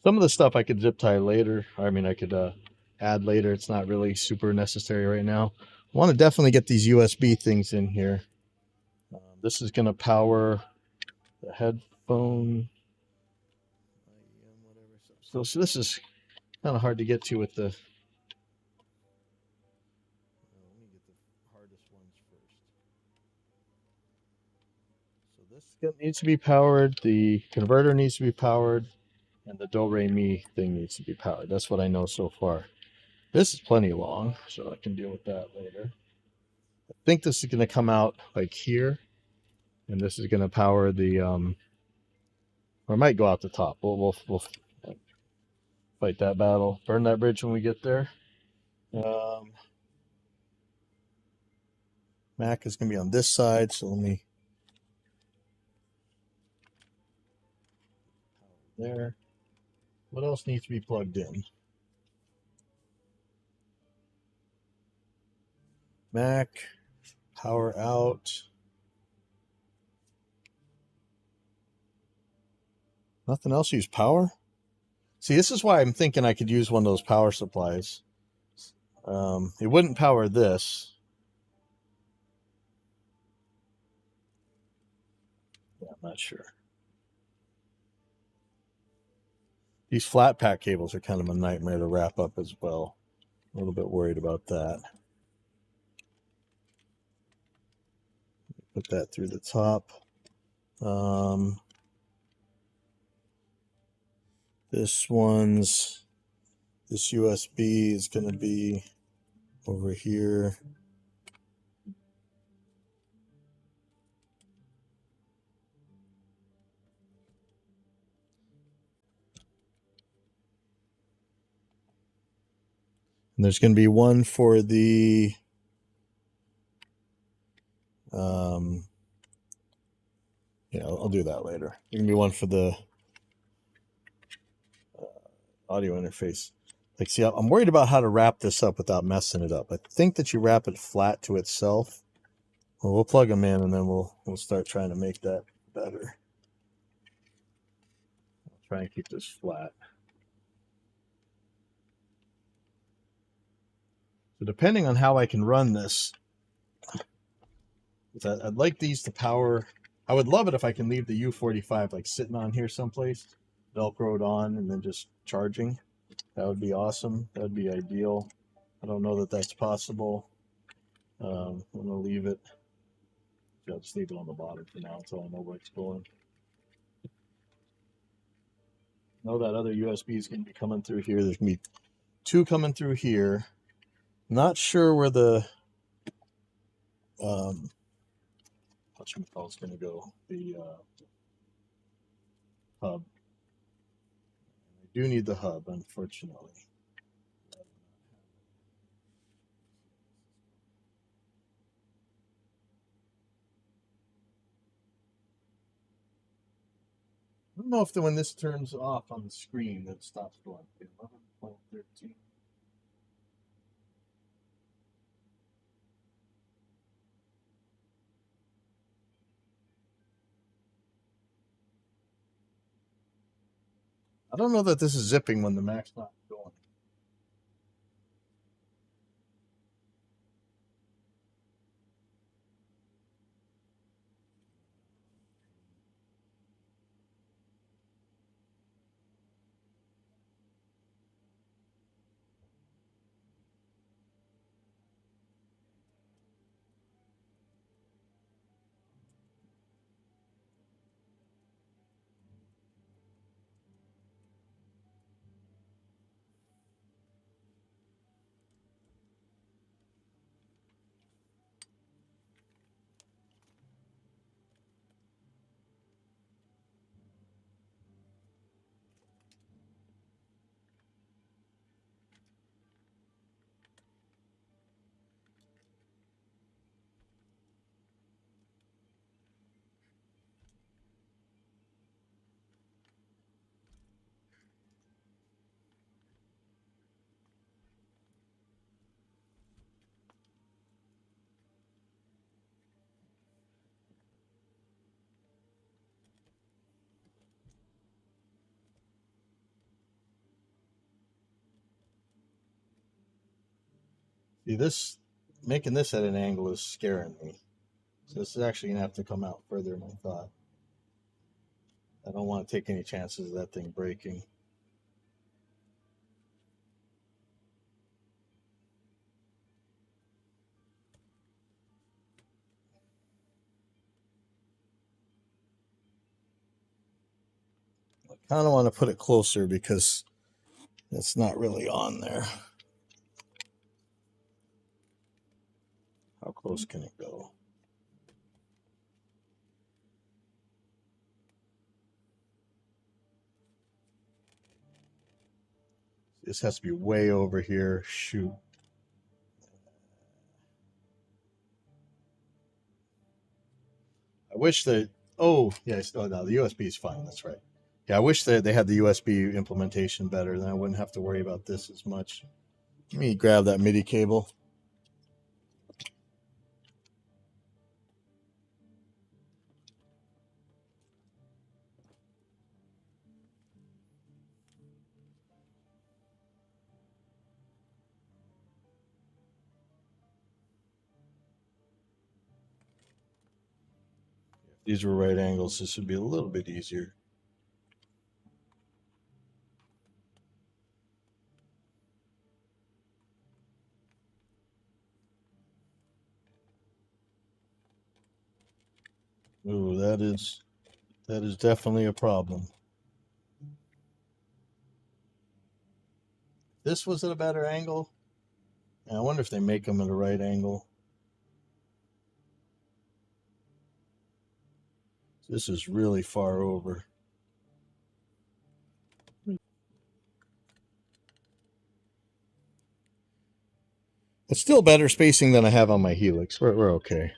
Some of the stuff I could zip tie later. I mean, I could add later. It's not really super necessary right now. I want to definitely get these USB things in here. This is going to power the headphone. So this is kind of hard to get to with the. Let me get the hardest ones first. So this needs to be powered. The converter needs to be powered. And the do re mi thing needs to be powered. That's what I know so far. This is plenty long, so I can deal with that later. I think this is going to come out like here, and this is going to power the or it might go out the top. We'll fight that battle, burn that bridge when we get there. Mac is going to be on this side, so let me there. What else needs to be plugged in? Mac, power out. Nothing else use power? See, this is why I'm thinking I could use one of those power supplies. It wouldn't power this. Yeah, I'm not sure. These flat pack cables are kind of a nightmare to wrap up as well. A little bit worried about that. Put that through the top. This USB is going to be over here. And there's going to be one for the yeah, I'll do that later. There's going to be one for the audio interface. Like, see, I'm worried about how to wrap this up without messing it up. I think that you wrap it flat to itself. Well, we'll plug them in and then we'll start trying to make that better. I'll try and keep this flat. So depending on how I can run this, I'd like these to power. I would love it if I can leave the U45 like sitting on here someplace, Velcroed on, and then just charging. That would be awesome. That would be ideal. I don't know that that's possible. I'm going to leave it. I'll just leave it on the bottom for now until I know where it's going. I know that other USB is going to be coming through here. There's going to be two coming through here. Not sure where the whatchamacallit's going to go. The hub. I do need the hub, unfortunately. I don't know if when this turns off on the screen, that stops going. 11.13. I don't know that this is zipping when the Mac's not going. See, this, making this at an angle is scaring me. So this is actually gonna have to come out further than I thought. I don't want to take any chances of that thing breaking. I kind of want to put it closer because it's not really on there. How close can it go? This has to be way over here. Shoot. I wish that, oh, yes, oh no, the USB is fine, that's right. Yeah, I wish that they had the USB implementation better, then I wouldn't have to worry about this as much. Let me grab that MIDI cable. If these were right angles, this would be a little bit easier. Ooh, that is definitely a problem. This was at a better angle. And I wonder if they make them at a right angle. This is really far over. It's still better spacing than I have on my Helix. We're okay.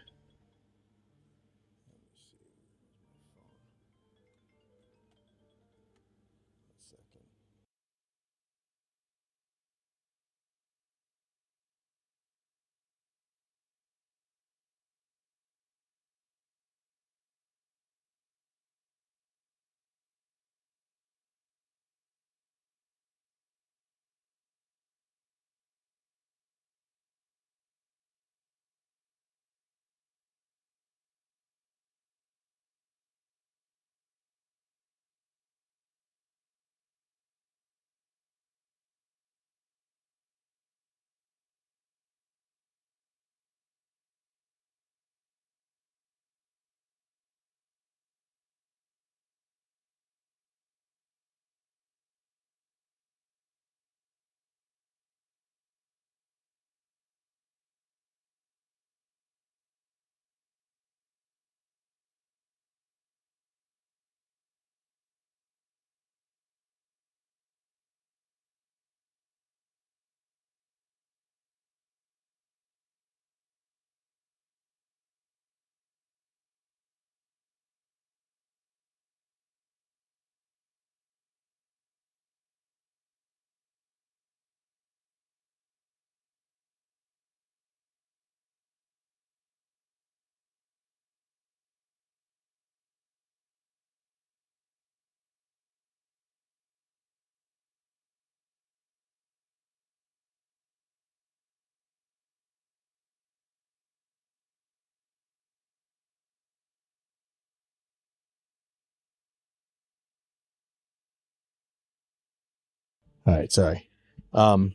All right, sorry. I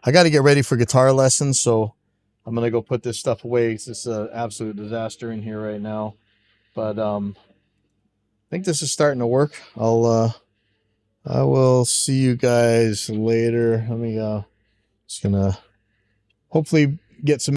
got to get ready for guitar lessons, so I'm gonna go put this stuff away. It's just an absolute disaster in here right now. But I think this is starting to work. I will see you guys later. Let me just gonna hopefully get some